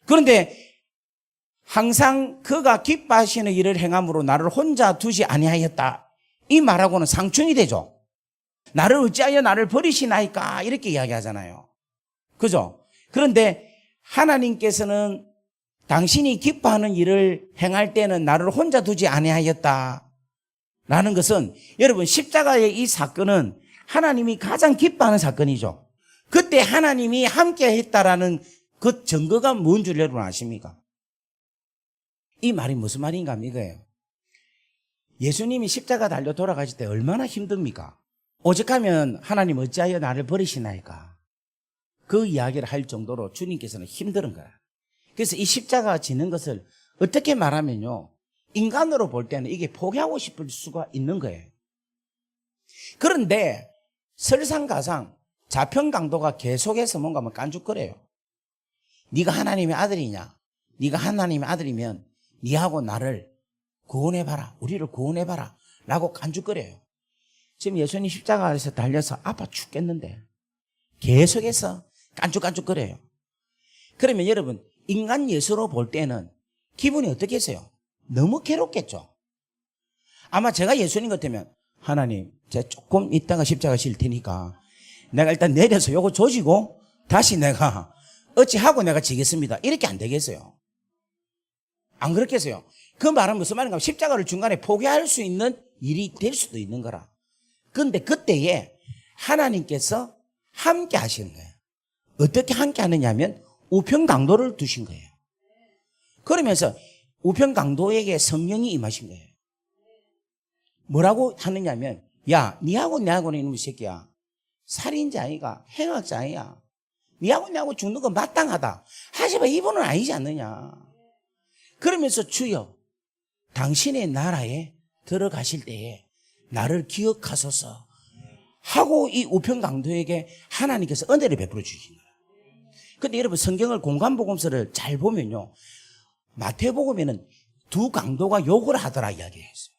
그런데 항상 그가 기뻐하시는 일을 행함으로 나를 혼자 두지 아니하였다, 이 말하고는 상충이 되죠. 나를 어찌하여 나를 버리시나이까? 이렇게 이야기하잖아요. 그죠? 그런데 하나님께서는 당신이 기뻐하는 일을 행할 때는 나를 혼자 두지 아니하였다 라는 것은, 여러분 십자가의 이 사건은 하나님이 가장 기뻐하는 사건이죠. 그때 하나님이 함께 했다라는 그 증거가 뭔 줄 여러분 아십니까? 이 말이 무슨 말인가 이거예요. 예수님이 십자가 달려 돌아가실 때 얼마나 힘듭니까? 오직하면 하나님 어찌하여 나를 버리시나이까? 그 이야기를 할 정도로 주님께서는 힘든 거야. 그래서 이 십자가가 지는 것을 어떻게 말하면요, 인간으로 볼 때는 이게 포기하고 싶을 수가 있는 거예요. 그런데 설상가상 자평강도가 계속해서 뭔가 뭐 깐죽거려요. 네가 하나님의 아들이냐? 네가 하나님의 아들이면 네하고 나를 구원해봐라, 우리를 구원해봐라 라고 깐죽거려요. 지금 예수님 십자가에서 달려서 아파 죽겠는데 계속해서 깐죽깐죽거려요. 그러면 여러분, 인간 예수로 볼 때는 기분이 어떻겠어요? 너무 괴롭겠죠. 아마 제가 예수님 같으면, 하나님 제가 조금 있다가 십자가 실 테니까 내가 일단 내려서 요거 조지고 다시 내가 어찌하고 내가 지겠습니다, 이렇게 안 되겠어요? 안 그렇겠어요? 그 말은 무슨 말인가? 십자가를 중간에 포기할 수 있는 일이 될 수도 있는 거라. 그런데 그때에 하나님께서 함께 하시는 거예요. 어떻게 함께 하느냐 하면 우편강도를 두신 거예요. 그러면서 우편강도에게 성령이 임하신 거예요. 뭐라고 하느냐 하면, 야, 니하고 내하고는 이놈의 새끼야, 살인자 아이가, 행악자 아이야, 니하고 내하고 죽는 건 마땅하다, 하지만 이분은 아니지 않느냐. 그러면서 주여 당신의 나라에 들어가실 때에 나를 기억하소서 하고 이 우편강도에게 하나님께서 은혜를 베풀어 주신 거예요. 근데 여러분, 성경을 공간복음서를 잘 보면요, 마태복음에는 두 강도가 욕을 하더라 이야기했어요.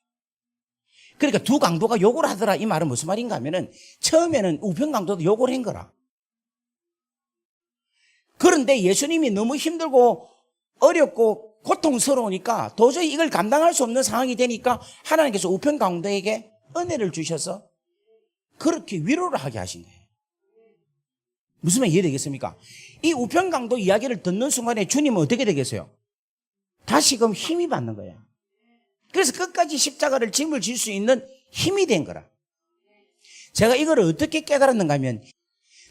그러니까 두 강도가 욕을 하더라, 이 말은 무슨 말인가 하면은 처음에는 우편강도도 욕을 한 거라. 그런데 예수님이 너무 힘들고 어렵고 고통스러우니까 도저히 이걸 감당할 수 없는 상황이 되니까 하나님께서 우편강도에게 은혜를 주셔서 그렇게 위로를 하게 하신 거예요. 무슨 말 이해되겠습니까? 이 우편강도 이야기를 듣는 순간에 주님은 어떻게 되겠어요? 다시금 힘이 받는 거야. 그래서 끝까지 십자가를 짐을 질 수 있는 힘이 된 거라. 제가 이걸 어떻게 깨달았는가 하면,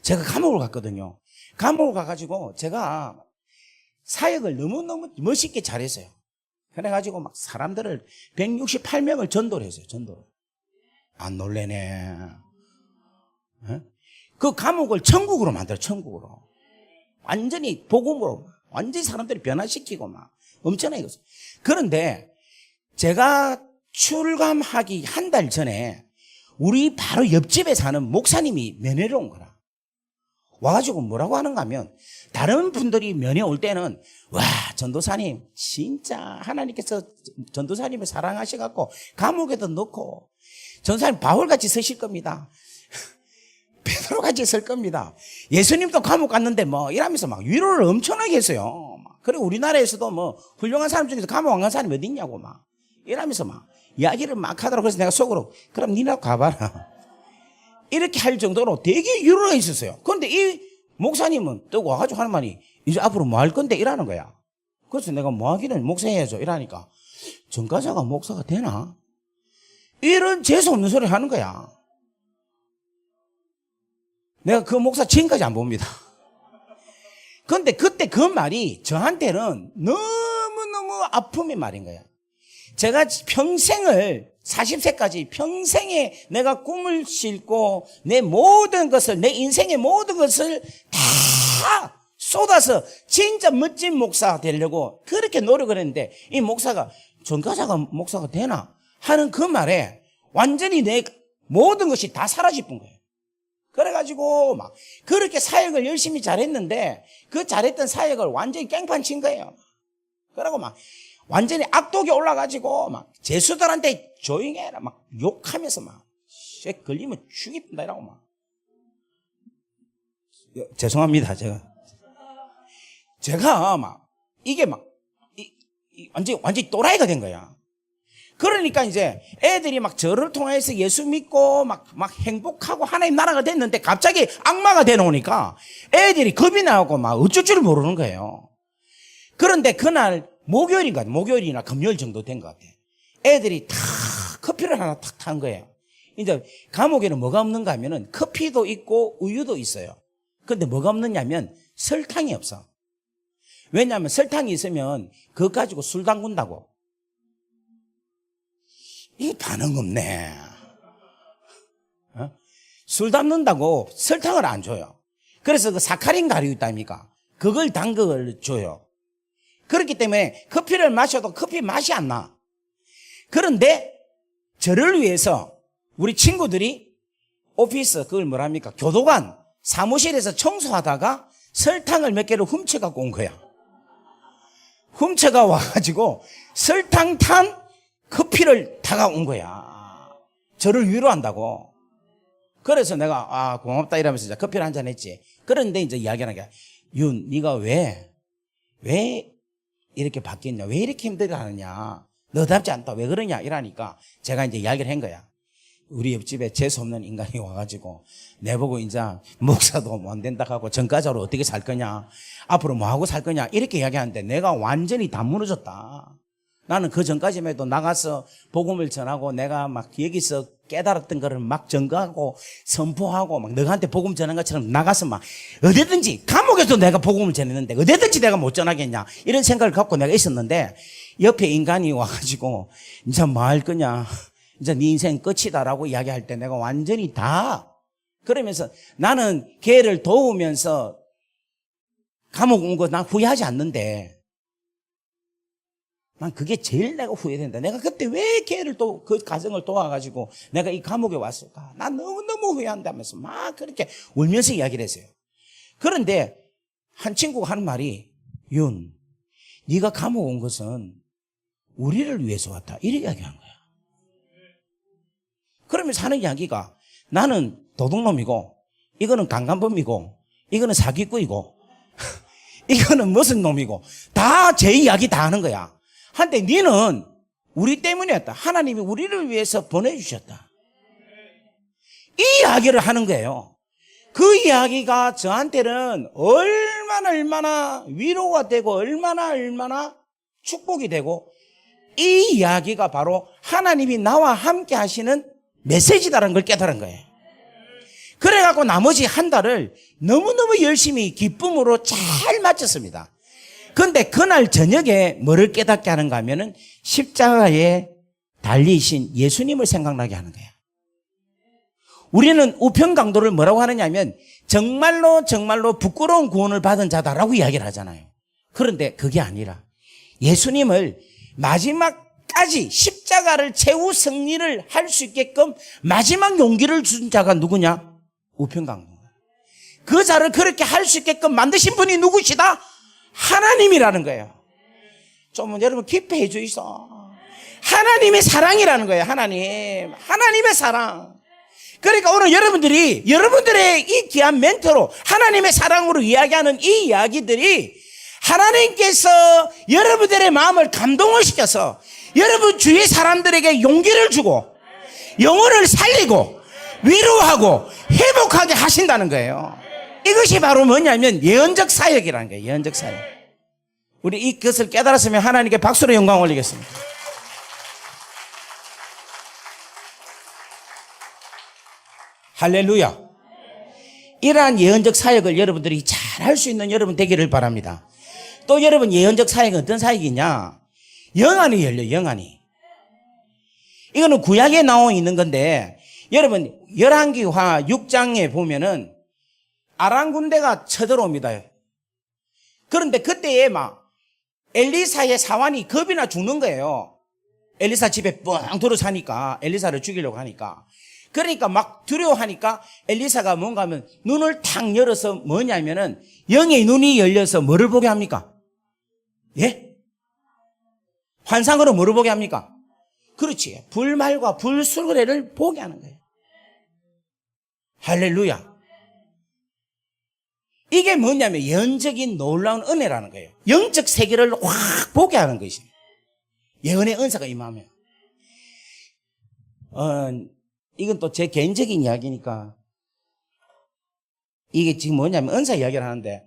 제가 감옥을 갔거든요. 감옥을 가가지고 제가 사역을 너무너무 멋있게 잘했어요. 그래가지고 막 사람들을 168명을 전도를 했어요. 전도를. 안 놀래네. 에? 그 감옥을 천국으로 만들어, 천국으로. 완전히 복음으로, 완전히 사람들이 변화시키고 막 엄청나게 했어요. 그런데 제가 출감하기 한 달 전에 우리 바로 옆집에 사는 목사님이 면회를 온 거라. 와가지고 뭐라고 하는가 하면, 다른 분들이 면회 올 때는, 와, 전도사님 진짜 하나님께서 전도사님을 사랑하셔갖고 감옥에도 넣고 전도사님 바울같이 서실 겁니다, 베드로같이 설 겁니다, 예수님도 감옥 갔는데 뭐 이러면서 막 위로를 엄청나게 했어요. 그리고 우리나라에서도 뭐 훌륭한 사람 중에서 감옥 안 간 사람이 어디 있냐고 막 이러면서 막 이야기를 막 하더라고. 그래서 내가 속으로, 그럼 니나 가봐라, 이렇게 할 정도로 되게 위로가 있었어요. 그런데 이 목사님은 또 와가지고 하는 말이, 이제 앞으로 뭐 할 건데 이러는 거야. 그래서 내가 뭐 하기는 목사해야죠 이러니까, 전과자가 목사가 되나? 이런 재수없는 소리 하는 거야. 내가 그 목사 지금까지 안 봅니다. 그런데 그때 그 말이 저한테는 너무너무 아픔의 말인 거야. 제가 평생을, 40세까지 평생에 내가 꿈을 싣고 내 모든 것을, 내 인생의 모든 것을 다 쏟아서 진짜 멋진 목사가 되려고 그렇게 노력을 했는데, 이 목사가 전과자가 목사가 되나 하는 그 말에 완전히 내 모든 것이 다 사라지는 거예요. 그래가지고 막 그렇게 사역을 열심히 잘했는데 그 잘했던 사역을 완전히 깽판 친 거예요. 그러고 막 완전히 악독이 올라가지고 막 제수들한테 조용히 해라 막 욕하면서 막 걸리면 죽이든다 이라고 막. 죄송합니다. 제가 막 이게 막 완전히 또라이가 된 거야. 그러니까 이제 애들이 막 저를 통해서 예수 믿고 막 행복하고 하나님 나라가 됐는데 갑자기 악마가 되놓으니까 애들이 겁이 나고 막 어쩔 줄 모르는 거예요. 그런데 그날 목요일이나 금요일 정도 된 것 같아. 애들이 다 커피를 하나 탁 탄 거예요. 이제 감옥에는 뭐가 없는가 하면은 커피도 있고 우유도 있어요. 근데 뭐가 없느냐면 설탕이 없어. 왜냐하면 설탕이 있으면 그거 가지고 술 담근다고. 이 반응 없네. 술 담는다고 설탕을 안 줘요. 그래서 그 사카린 가루 있답니까? 그걸 담글 줘요. 그렇기 때문에 커피를 마셔도 커피 맛이 안 나. 그런데 저를 위해서 우리 친구들이 오피스 그걸 뭐랍니까? 교도관 사무실에서 청소하다가 설탕을 몇 개를 훔쳐갖고 온 거야. 훔쳐가 와가지고 설탕 탄 커피를 다가온 거야. 저를 위로한다고. 그래서 내가 고맙다 이러면서 이제 커피를 한잔 했지. 그런데 이제 이야기하는 게 윤, 네가 왜 이렇게 바뀌었냐? 왜 이렇게 힘들어하느냐? 너답지 않다. 왜 그러냐? 이러니까 제가 이제 이야기를 한 거야. 우리 옆집에 재수 없는 인간이 와가지고 내보고 이제 목사도 못 된다 하고 전과자로 어떻게 살 거냐? 앞으로 뭐 하고 살 거냐? 이렇게 이야기하는데 내가 완전히 다 무너졌다. 나는 그 전까지만 해도 나가서 복음을 전하고 내가 막 여기서 깨달았던 거를 막 전가하고 선포하고 막 너한테 복음 전한 것처럼 나가서 막 어디든지 감옥에서 내가 복음을 전했는데 어디든지 내가 못 전하겠냐 이런 생각을 갖고 내가 있었는데 옆에 인간이 와가지고 이제 뭐 할 거냐 이제 네 인생 끝이다라고 이야기할 때 내가 완전히 다 그러면서 나는 걔를 도우면서 감옥 온 거 난 후회하지 않는데 난 그게 제일 내가 후회된다. 내가 그때 왜 걔를 또 그 가정을 도와가지고 내가 이 감옥에 왔을까? 난 너무너무 후회한다면서 막 그렇게 울면서 이야기를 했어요. 그런데 한 친구가 하는 말이 윤, 네가 감옥 온 것은 우리를 위해서 왔다. 이렇게 이야기한 거야. 그러면서 하는 이야기가 나는 도둑놈이고 이거는 강간범이고 이거는 사기꾼이고 이거는 무슨 놈이고 다 제 이야기 다 하는 거야. 한데 너는 우리 때문이었다. 하나님이 우리를 위해서 보내주셨다. 이 이야기를 하는 거예요. 그 이야기가 저한테는 얼마나 위로가 되고 얼마나 축복이 되고 이 이야기가 바로 하나님이 나와 함께 하시는 메시지다라는 걸 깨달은 거예요. 그래갖고 나머지 한 달을 너무너무 열심히 기쁨으로 잘 마쳤습니다. 그런데 그날 저녁에 뭐를 깨닫게 하는가 하면은 십자가에 달리신 예수님을 생각나게 하는 거야. 우리는 우편강도를 뭐라고 하느냐 하면 정말로 부끄러운 구원을 받은 자다라고 이야기를 하잖아요. 그런데 그게 아니라 예수님을 마지막까지 십자가를 최후 승리를 할 수 있게끔 마지막 용기를 준 자가 누구냐? 우편강도. 그 자를 그렇게 할 수 있게끔 만드신 분이 누구시다? 하나님이라는 거예요. 좀 여러분 깊이 해주이소. 하나님의 사랑이라는 거예요. 하나님의 사랑. 그러니까 오늘 여러분들의 이 귀한 멘트로 하나님의 사랑으로 이야기하는 이 이야기들이 하나님께서 여러분들의 마음을 감동을 시켜서 여러분 주위 사람들에게 용기를 주고 영혼을 살리고 위로하고 회복하게 하신다는 거예요. 이것이 바로 뭐냐면 예언적 사역이라는 거예요. 예언적 사역. 우리 이것을 깨달았으면 하나님께 박수로 영광 올리겠습니다. 할렐루야. 이러한 예언적 사역을 여러분들이 잘 할 수 있는 여러분 되기를 바랍니다. 또 여러분 예언적 사역은 어떤 사역이냐? 영안이 열려요. 영안이. 이거는 구약에 나와 있는 건데 여러분 열왕기하 6장에 보면은 아람 군대가 쳐들어옵니다. 그런데 그때에 막 엘리사의 사환이 겁이 나 죽는 거예요. 엘리사 집에 뻥 들어 사니까 엘리사를 죽이려고 하니까. 그러니까 막 두려워하니까 엘리사가 뭔가 하면 눈을 탁 열어서 뭐냐면은 영의 눈이 열려서 뭐를 보게 합니까? 예? 환상으로 뭐를 보게 합니까? 그렇지. 불말과 불수레를 보게 하는 거예요. 할렐루야. 이게 뭐냐면 영적인 놀라운 은혜라는 거예요. 영적 세계를 확 보게 하는 것입니다. 예언의 은사가 임하면. 이건 또 제 개인적인 이야기니까 이게 지금 뭐냐면 은사 이야기를 하는데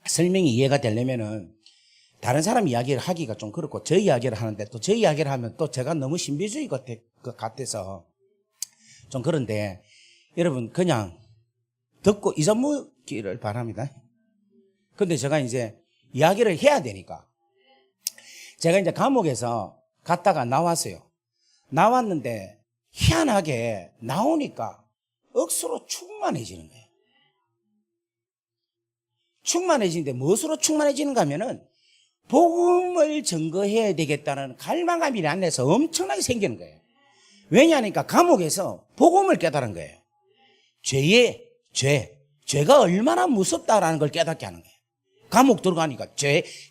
설명이 이해가 되려면은 다른 사람 이야기를 하기가 좀 그렇고 저 이야기를 하는데 또 저 이야기를 하면 또 제가 너무 신비주의 같아서 좀 그런데 여러분 그냥 듣고 잊어먹기를 바랍니다. 근데 제가 이제 이야기를 해야 되니까 제가 이제 감옥에서 갔다가 나왔어요. 나왔는데 희한하게 나오니까 억수로 충만해지는 거예요. 충만해지는데 무엇으로 충만해지는가 하면은 복음을 증거해야 되겠다는 갈망감이 내 안에서 엄청나게 생기는 거예요. 왜냐하니까 감옥에서 복음을 깨달은 거예요. 죄가 얼마나 무섭다라는 걸 깨닫게 하는 거예요. 감옥 들어가니까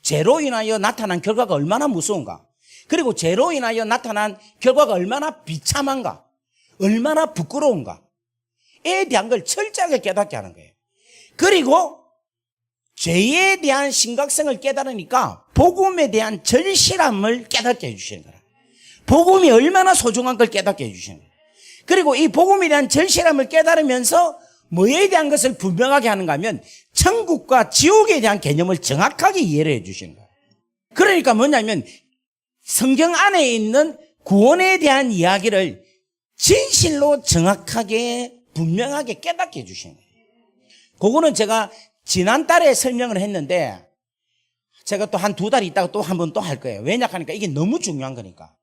죄로 인하여 나타난 결과가 얼마나 무서운가, 그리고 죄로 인하여 나타난 결과가 얼마나 비참한가, 얼마나 부끄러운가에 대한 걸 철저하게 깨닫게 하는 거예요. 그리고 죄에 대한 심각성을 깨달으니까 복음에 대한 절실함을 깨닫게 해주시는 거예요. 복음이 얼마나 소중한 걸 깨닫게 해주시는 거예요. 그리고 이 복음에 대한 절실함을 깨달으면서 뭐에 대한 것을 분명하게 하는가 하면 천국과 지옥에 대한 개념을 정확하게 이해를 해주시는 거예요. 그러니까 뭐냐면 성경 안에 있는 구원에 대한 이야기를 진실로 정확하게 분명하게 깨닫게 해주시는 거예요. 그거는 제가 지난달에 설명을 했는데 제가 또 한 2달 있다가 또 한 번 또 할 거예요. 왜냐 하니까 이게 너무 중요한 거니까.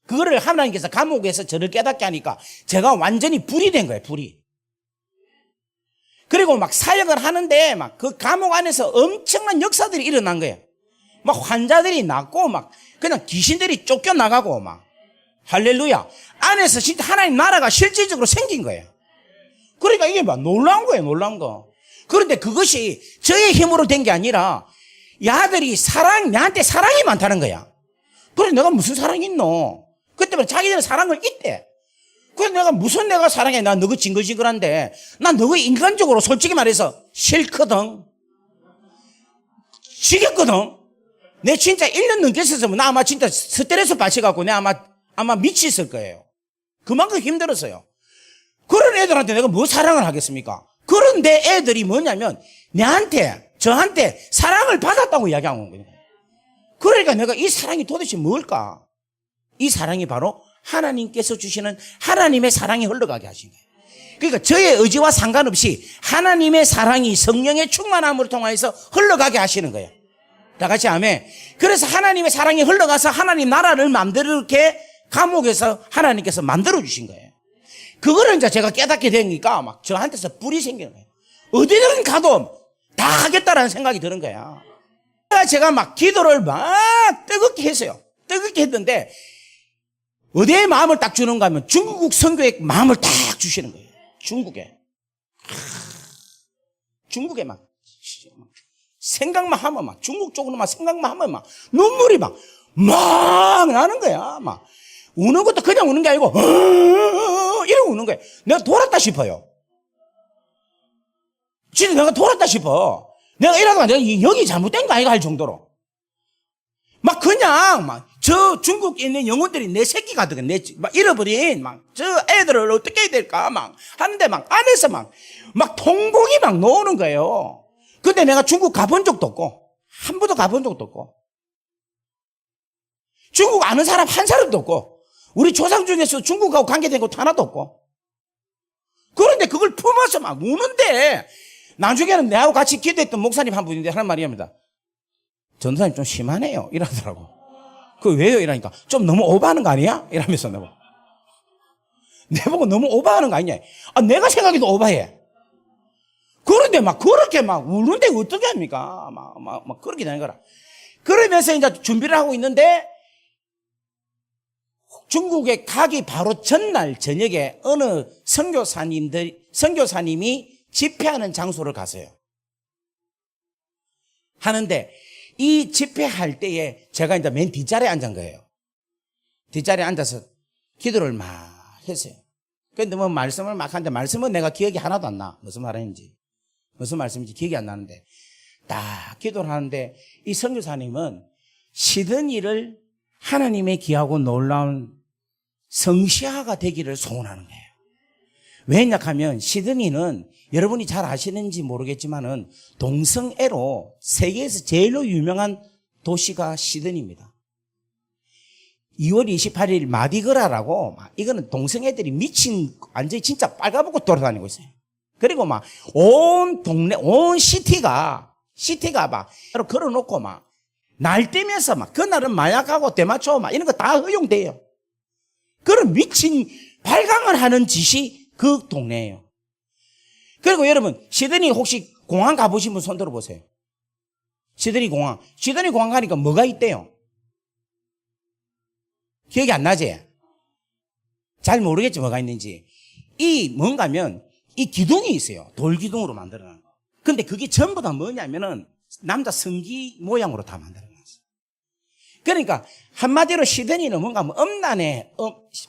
그거를 하나님께서 감옥에서 저를 깨닫게 하니까 제가 완전히 불이 된 거예요. 불이. 그리고 막 사역을 하는데 막 그 감옥 안에서 엄청난 역사들이 일어난 거예요. 막 환자들이 낫고 막 그냥 귀신들이 쫓겨나가고 막 할렐루야. 안에서 진짜 하나님 나라가 실질적으로 생긴 거예요. 그러니까 이게 막 놀라운 거예요. 놀라운 거. 그런데 그것이 저의 힘으로 된 게 아니라 야들이 나한테 사랑이 많다는 거야. 그래 내가 무슨 사랑이 있노? 그때부터 자기들은 사랑을 있대. 그래 내가 사랑해. 나 너가 징글징글한데 난 너가 인간적으로 솔직히 말해서 싫거든. 지겹거든. 내 진짜 1년 넘게 있었으면 나 아마 진짜 스트레스 받쳐갖고 내가 아마 미쳤을 거예요. 그만큼 힘들었어요. 그런 애들한테 내가 뭐 사랑을 하겠습니까? 그런데 애들이 뭐냐면 저한테 사랑을 받았다고 이야기하는 거예요. 그러니까 내가 이 사랑이 도대체 뭘까? 이 사랑이 바로 하나님께서 주시는 하나님의 사랑이 흘러가게 하신 거예요. 그러니까 저의 의지와 상관없이 하나님의 사랑이 성령의 충만함으로 통하여서 흘러가게 하시는 거예요. 다 같이 아멘. 그래서 하나님의 사랑이 흘러가서 하나님 나라를 마음대로 이렇게 감옥에서 하나님께서 만들어 주신 거예요. 그거를 이제 제가 깨닫게 되니까 막 저한테서 불이 생기는 거예요. 어디든 가도 다 하겠다라는 생각이 드는 거야. 제가 막 기도를 막 뜨겁게 했어요. 뜨겁게 했는데 어디에 마음을 딱 주는가 하면 중국 선교에 마음을 딱 주시는 거예요. 중국에 막 생각만 하면 막 중국 쪽으로만 생각만 하면 막 눈물이 막 나는 거야. 막 우는 것도 그냥 우는 게 아니고 이러고 우는 거예요. 내가 돌았다 싶어요. 진짜 내가 돌았다 싶어. 내가 이러다가 내가 여기 잘못된 거 아이가 할 정도로 막 그냥 막 저 중국에 있는 영혼들이 내 새끼 같은 막 잃어버린 막 저 애들을 어떻게 해야 될까 막 하는데 막 안에서 막 통곡이 막 나오는 거예요. 근데 내가 중국 가본 적도 없고 한 번도 가본 적도 없고 중국 아는 사람 한 사람도 없고 우리 조상 중에서 중국하고 관계된 것도 하나도 없고 그런데 그걸 품어서 막 우는데 나중에는 내하고 같이 기도했던 목사님 한 분인데 하는 말이 합니다. 전도사님 좀 심하네요 이러더라고. 그 왜요? 이러니까 좀 너무 오버하는 거 아니야? 이러면서 내보고 너무 오버하는 거 아니냐? 내가 생각해도 오버해. 그런데 막 그렇게 막 우는데 어떻게 합니까? 막 그렇게 되는 거라. 그러면서 이제 준비를 하고 있는데 중국에 가기 바로 전날 저녁에 어느 선교사님이 집회하는 장소를 갔어요. 하는데 이 집회할 때에 제가 이제 맨 뒷자리에 앉은 거예요. 뒷자리에 앉아서 기도를 막 했어요. 근데 뭐 말씀을 막 하는데 말씀은 내가 기억이 하나도 안 나. 무슨 말인지. 무슨 말씀인지 기억이 안 나는데 딱 기도를 하는데 이 선교사님은 시드니를 하나님의 귀하고 놀라운 성시아가 되기를 소원하는 거예요. 왜냐 하면 시드니는 여러분이 잘 아시는지 모르겠지만은 동성애로 세계에서 제일로 유명한 도시가 시드니입니다. 2월 28일 마디그라라고 이거는 동성애들이 미친 완전히 진짜 빨가벗고 돌아다니고 있어요. 그리고 막 온 동네 온 시티가 막 걸어놓고 막 날뛰면서 막 그날은 마약하고 대마초 막 이런 거 다 허용돼요. 그런 미친 발광을 하는 짓이 그 동네예요. 그리고 여러분 시드니 혹시 공항 가보신 분 손 들어보세요. 시드니 공항 가니까 뭐가 있대요? 기억이 안 나지? 잘 모르겠지 뭐가 있는지. 이 뭔가 하면 이 기둥이 있어요. 돌 기둥으로 만들어놓은 거. 근데 그게 전부 다 뭐냐면은 남자 성기 모양으로 다 만들어놨어요. 그러니까 한마디로 시드니는 뭔가 뭐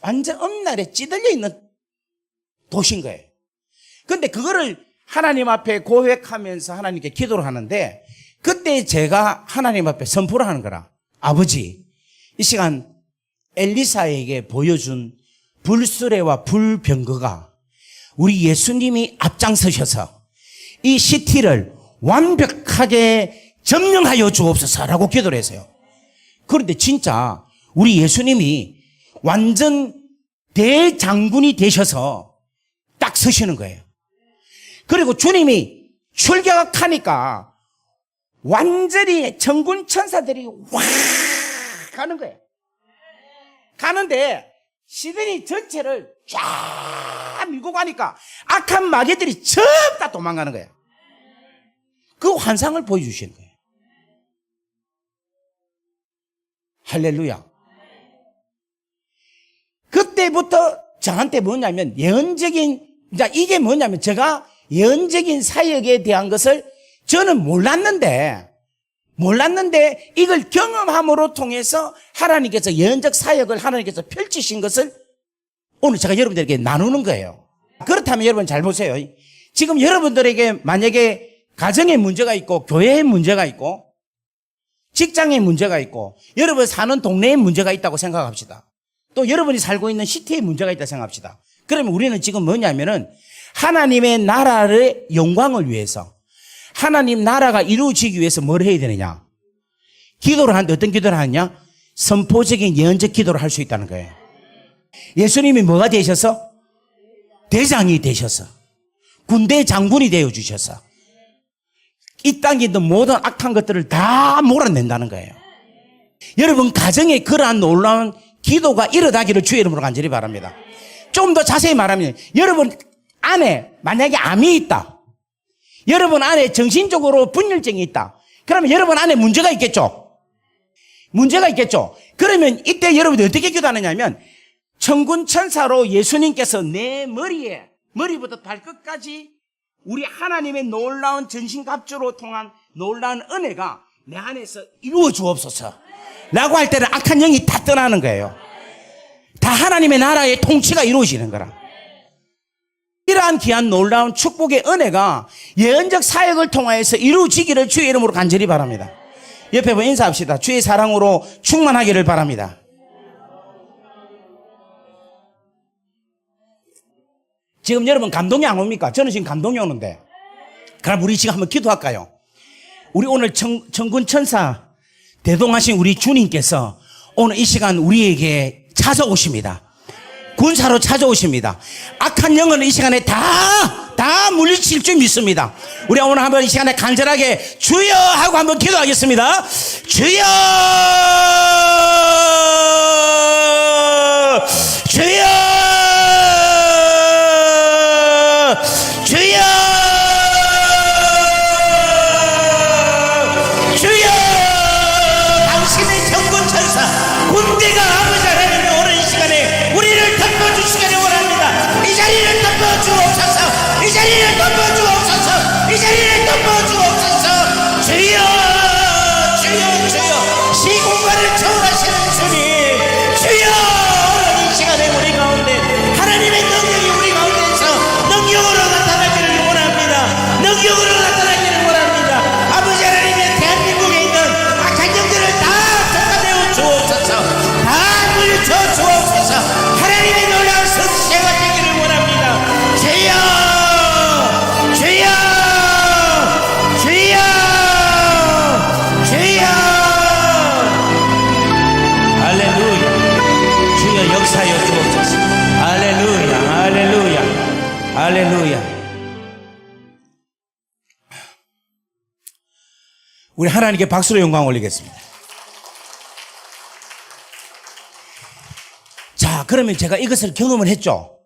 완전 엄날에 찌들려 있는 도시인 거예요. 근데 그거를 하나님 앞에 고백하면서 하나님께 기도를 하는데 그때 제가 하나님 앞에 선포를 하는 거라. 아버지, 이 시간 엘리사에게 보여준 불수레와 불병거가 우리 예수님이 앞장서셔서 이 시티를 완벽하게 점령하여 주옵소서라고 기도를 했어요. 그런데 진짜 우리 예수님이 완전 대장군이 되셔서 딱 서시는 거예요. 그리고 주님이 출격하니까 완전히 천군 천사들이 와 가는 거예요. 가는데 시드니 전체를 쫙 밀고 가니까 악한 마귀들이 전부 다 도망가는 거예요. 그 환상을 보여주시는 거예요. 할렐루야. 그때부터 저한테 뭐냐면 이게 뭐냐면 제가 예언적인 사역에 대한 것을 저는 몰랐는데 이걸 경험함으로 통해서 하나님께서 예언적 사역을 하나님께서 펼치신 것을 오늘 제가 여러분들에게 나누는 거예요. 그렇다면 여러분 잘 보세요. 지금 여러분들에게 만약에 가정에 문제가 있고 교회에 문제가 있고 직장에 문제가 있고 여러분 사는 동네에 문제가 있다고 생각합시다. 또 여러분이 살고 있는 시티에 문제가 있다고 생각합시다. 그러면 우리는 지금 뭐냐면은 하나님의 나라의 영광을 위해서 하나님 나라가 이루어지기 위해서 뭘 해야 되느냐? 기도를 하는데 어떤 기도를 하느냐? 선포적인 예언적 기도를 할 수 있다는 거예요. 예수님이 뭐가 되셔서? 대장이 되셔서 군대 장군이 되어주셔서 이 땅에 있는 모든 악한 것들을 다 몰아낸다는 거예요. 여러분 가정에 그러한 놀라운 기도가 일어나기를 주의 이름으로 간절히 바랍니다. 좀 더 자세히 말하면 여러분 안에 만약에 암이 있다, 여러분 안에 정신적으로 분열증이 있다, 그러면 여러분 안에 문제가 있겠죠. 그러면 이때 여러분이 어떻게 기도하느냐면 천군 천사로 예수님께서 내 머리부터 발끝까지 우리 하나님의 놀라운 전신갑주로 통한 놀라운 은혜가 내 안에서 이루어 주옵소서 라고 할 때는 악한 영이 다 떠나는 거예요. 다 하나님의 나라의 통치가 이루어지는 거라. 이러한 귀한 놀라운 축복의 은혜가 예언적 사역을 통하여서 이루어지기를 주의 이름으로 간절히 바랍니다. 옆에 보 인사합시다. 주의 사랑으로 충만하기를 바랍니다. 지금 여러분 감동이 안 옵니까? 저는 지금 감동이 오는데. 그럼 우리 지금 한번 기도할까요? 우리 오늘 천군 천사 대동하신 우리 주님께서 오늘 이 시간 우리에게 찾아오십니다. 군사로 찾아오십니다. 악한 영은 이 시간에 다 물리칠 줄 믿습니다. 우리 오늘 한번 이 시간에 간절하게 주여 하고 한번 기도하겠습니다. 주여, 주여, 주여, 주여. 당신의 천군 천사 군대가 아버지 하나님이 오늘 이 시간에 자리를 덮어주옵소서. 이 자리를 덮어주옵소서. 주여 주여 주여 시공간을 초월하시는 주님 주여 이 시간에 우리 가운데 하나님의 능력이 우리 가운데서 능력으로 나타나기를 원합니다. 능력으로 나타나기를 원합니다. 아버지 하나님의 대한민국에 있는 악한 영들을 다 쫓아내어 주옵소서. 다 물리쳐 주옵소서. 하나님의 놀라운 선지자가 되기를 원합니다. 주여 주여 주여 주여 할렐루야. 주여 역사여 주옵소서. 할렐루야 할렐루야 할렐루야. 우리 하나님께 박수로 영광 올리겠습니다. 자, 그러면 제가 이것을 경험을 했죠.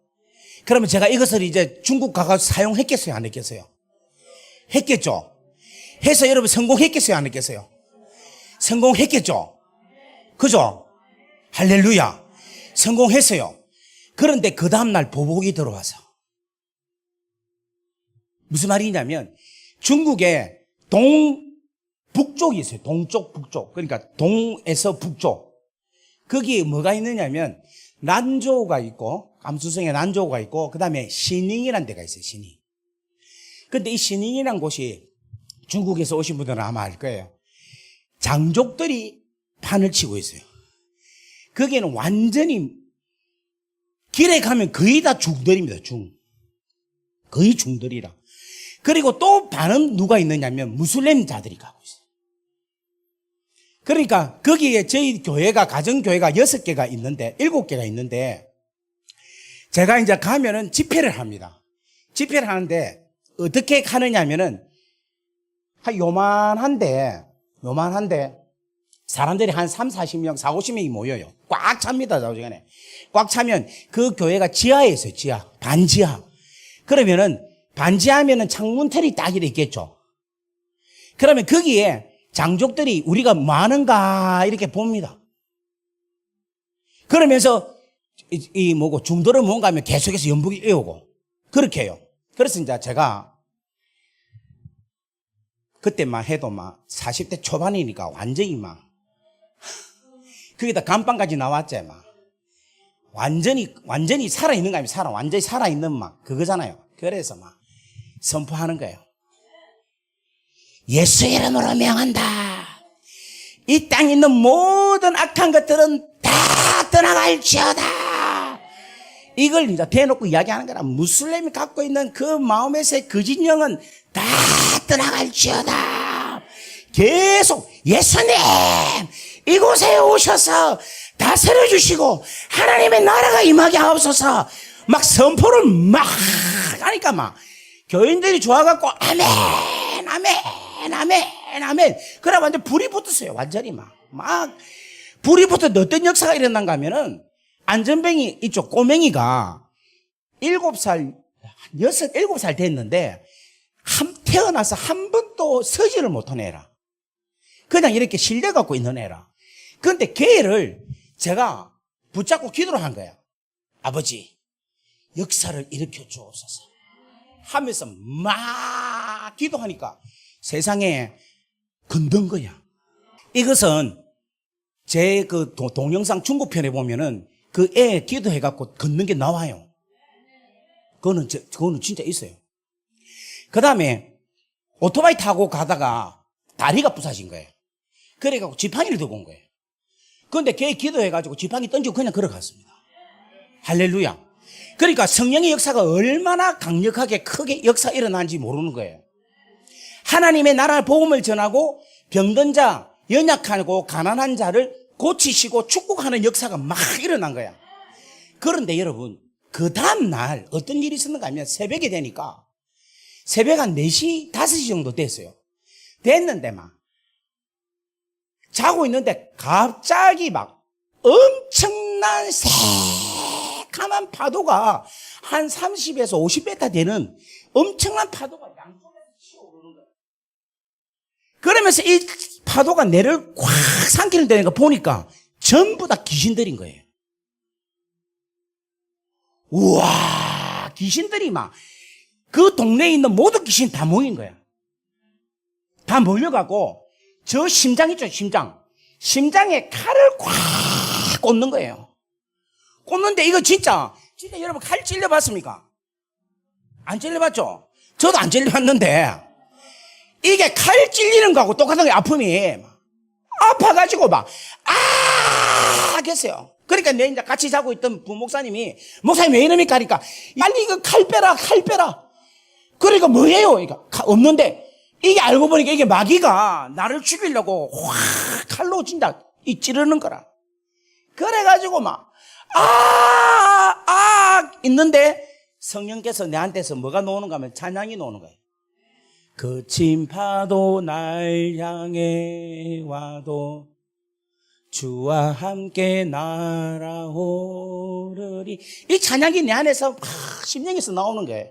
그러면 제가 이것을 이제 중국 가서 사용했겠어요, 안 했겠어요? 했겠죠. 해서 여러분 성공했겠어요, 안 했겠어요? 성공했겠죠. 그죠? 할렐루야. 성공했어요. 그런데 그 다음날 보복이 들어와서 무슨 말이냐면 중국에 북쪽이 있어요. 동쪽, 북쪽. 그러니까 동에서 북쪽. 거기에 뭐가 있느냐면 난조가 있고, 감수성에 난조가 있고, 그 다음에 시닝이라는 데가 있어요. 시닝. 근데 이 시닝이라는 곳이 중국에서 오신 분들은 아마 알 거예요. 장족들이 판을 치고 있어요. 거기에는 완전히 길에 가면 거의 다 중들입니다. 거의 중들이라. 그리고 또 반은 누가 있느냐면 무슬림자들이 가고 있어요. 그러니까 거기에 저희 교회가 가정교회가 6개가 있는데 7개가 있는데 제가 이제 가면은 집회를 합니다. 집회를 하는데 어떻게 하느냐면은 한 요만한데 사람들이 한 3, 40명, 4, 50명이 모여요. 꽉 찹니다. 좌우지간에. 꽉 차면 그 교회가 지하에 있어요. 지하. 반지하. 그러면은 반지하면은 창문틀이 딱 이렇게 있겠죠. 그러면 거기에 장족들이 우리가 뭐 하는가 이렇게 봅니다. 그러면서 중도를 뭔가 하면 계속해서 연복이 애우고 그렇게 해요. 그래서 이제 제가 그때만 해도 막 40대 초반이니까 완전히 막 거기다 간방까지 나왔지 막 완전히 살아있는 거 아니면 완전히 살아있는 막 그거잖아요. 그래서 막 선포하는 거예요. 예수 이름으로 명한다. 이 땅에 있는 모든 악한 것들은 다 떠나갈지어다. 이걸 이제 대놓고 이야기하는 거라. 무슬림이 갖고 있는 그 마음에서의 거짓 영은 다 떠나갈지어다. 계속 예수님 이곳에 오셔서 다스려 주시고 하나님의 나라가 임하게 하옵소서. 막 선포를 막 하니까 막 교인들이 좋아갖고 아멘 아멘 아멘 아멘. 그래 완전 불이 붙었어요. 완전히 막 불이 붙어 어떤 역사가 일어난가 하면은 안전뱅이 이쪽 꼬맹이가 7살 됐는데 태어나서 한 번도 서지를 못한 애라. 그냥 이렇게 실내 갖고 있는 애라. 그런데 걔를 제가 붙잡고 기도를 한 거야. 아버지 역사를 일으켜 주옵소서 하면서 막 기도하니까 세상에 건든 거야. 이것은 제 그 동영상 중국편에 보면은 그 애 기도해갖고 걷는 게 나와요. 그거는 진짜 있어요. 그 다음에 오토바이 타고 가다가 다리가 부서진 거예요. 그래갖고 지팡이를 들고 온 거예요. 그런데 걔 기도해가지고 지팡이 던지고 그냥 걸어갔습니다. 할렐루야. 그러니까 성령의 역사가 얼마나 강력하게 크게 역사 일어나는지 모르는 거예요. 하나님의 나라 복음을 전하고 병든 자, 연약하고 가난한 자를 고치시고 축복하는 역사가 막 일어난 거야. 그런데 여러분, 그 다음날 어떤 일이 있었는가 하면 새벽이 되니까 새벽 한 4시, 5시 정도 됐어요. 됐는데 막 자고 있는데 갑자기 막 엄청난 새카만 파도가 한 30에서 50m 되는 엄청난 파도가 양쪽에서 치어오르는 거예요. 그러면서 이 파도가 내를 꽉 삼키는 데니까 보니까 전부 다 귀신들인 거예요. 우와, 귀신들이 막 그 동네에 있는 모든 귀신 다 모인 거야. 다 몰려가고 저 심장 있죠, 심장. 심장에 칼을 콱 꽂는 거예요. 꽂는데 이거 진짜 여러분 칼 찔려봤습니까? 안 찔려봤죠? 저도 안 찔려봤는데 이게 칼 찔리는 거하고 똑같은 거예요. 아픔이 아파가지고 막 하겠어요. 그러니까 내 이제 같이 자고 있던 부목사님이 목사님 왜 이러니까 하니까 빨리 이거 칼 빼라. 그러니까 뭐예요? 그러니까 없는데 이게 알고 보니까 이게 마귀가 나를 죽이려고 확 칼로 진짜 찌르는 거라. 그래가지고 막 있는데 성령께서 내한테서 뭐가 나오는가 하면 찬양이 나오는 거예요. 거친 파도 날 향해 와도 주와 함께 날아오르리. 이 찬양이 내 안에서 심령에서 나오는 거예요.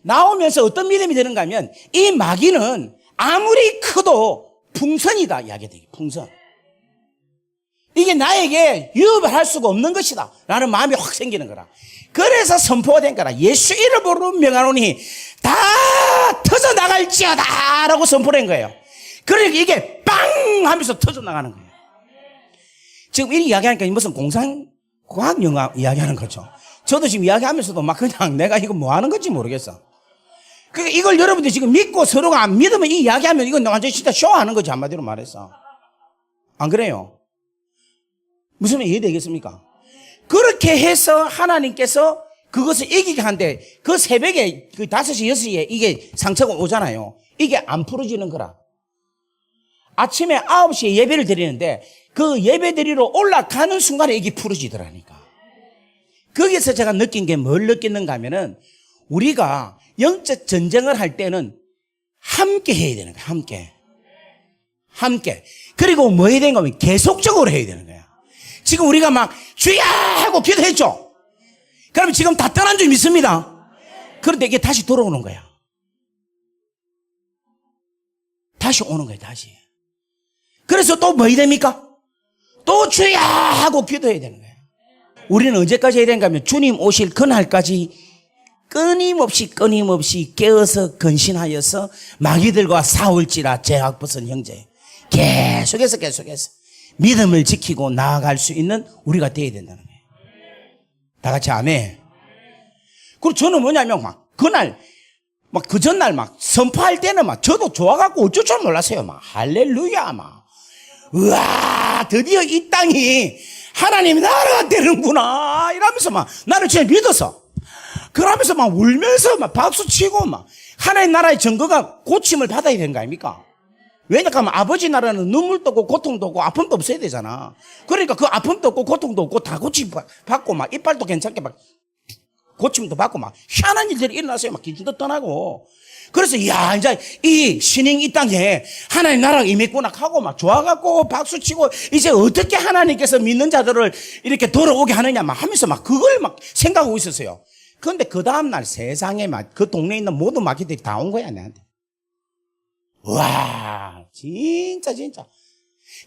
나오면서 어떤 믿음이 되는가 하면 이 마귀는 아무리 커도 풍선이다 이야기가 돼요. 풍선. 이게 나에게 유업을 할 수가 없는 것이다 라는 마음이 확 생기는 거라. 그래서 선포가 된 거라. 예수 이름으로 명하노니 다 터져 나갈지어다 라고 선포된 거예요. 그러니까 이게 빵 하면서 터져 나가는 거예요. 지금 이 이야기하니까 무슨 공상과학 영화 이야기하는 거죠. 저도 지금 이야기하면서도 막 그냥 내가 이거 뭐 하는 건지 모르겠어. 그러니까 이걸 여러분들이 지금 믿고 서로가 안 믿으면 이 이야기하면 이건 완전히 진짜 쇼하는 거지, 한마디로 말해서. 안 그래요? 무슨 말 이해되겠습니까? 그렇게 해서 하나님께서 그것을 이기게 한데 그 새벽에 그 5시, 6시에 이게 상처가 오잖아요. 이게 안 풀어지는 거라. 아침에 9시에 예배를 드리는데 그 예배 드리러 올라가는 순간에 이게 풀어지더라니까. 거기서 제가 느낀 게 뭘 느끼는가 하면은 우리가 영적 전쟁을 할 때는 함께 해야 되는 거야. 함께. 그리고 뭐 해야 되는가 하면 계속적으로 해야 되는 거야. 지금 우리가 막 주야 하고 기도했죠. 그러면 지금 다 떠난 줄 믿습니다. 그런데 이게 다시 돌아오는 거야. 다시 오는 거야, 다시. 그래서 또 뭐 해야 됩니까? 또 주야 하고 기도해야 되는 거야. 우리는 언제까지 해야 되는가 하면 주님 오실 그날까지 끊임없이 깨어서 근신하여서 마귀들과 싸울지라 제약벗은 형제. 계속해서 믿음을 지키고 나아갈 수 있는 우리가 되어야 된다는 거예요. 다 같이 아멘. 그리고 저는 뭐냐면 그 전날 선포할 때는 저도 좋아갖고 어쩔 줄 몰랐어요. 할렐루야 우와, 드디어 이 땅이 하나님 나라가 되는구나 이러면서 나를 진짜 믿었어. 그러면서 울면서 박수 치고 하나님 나라의 증거가 고침을 받아야 되는 거 아닙니까? 왜냐하면 아버지 나라는 눈물도 없고 고통도 없고 아픔도 없어야 되잖아. 그러니까 그 아픔도 없고 고통도 없고 다 고침 받고 이빨도 괜찮게 고침도 받고 희한한 일들이 일어났어요. 기준도 떠나고. 그래서 이제 이 신행 이 땅에 하나님 나라가 임했구나 하고 좋아갖고 박수치고 이제 어떻게 하나님께서 믿는 자들을 이렇게 돌아오게 하느냐 하면서 그걸 생각하고 있었어요. 그런데 그 다음날 세상에 그 동네에 있는 모든 마귀들이 다 온 거야, 내한테. 와, 진짜.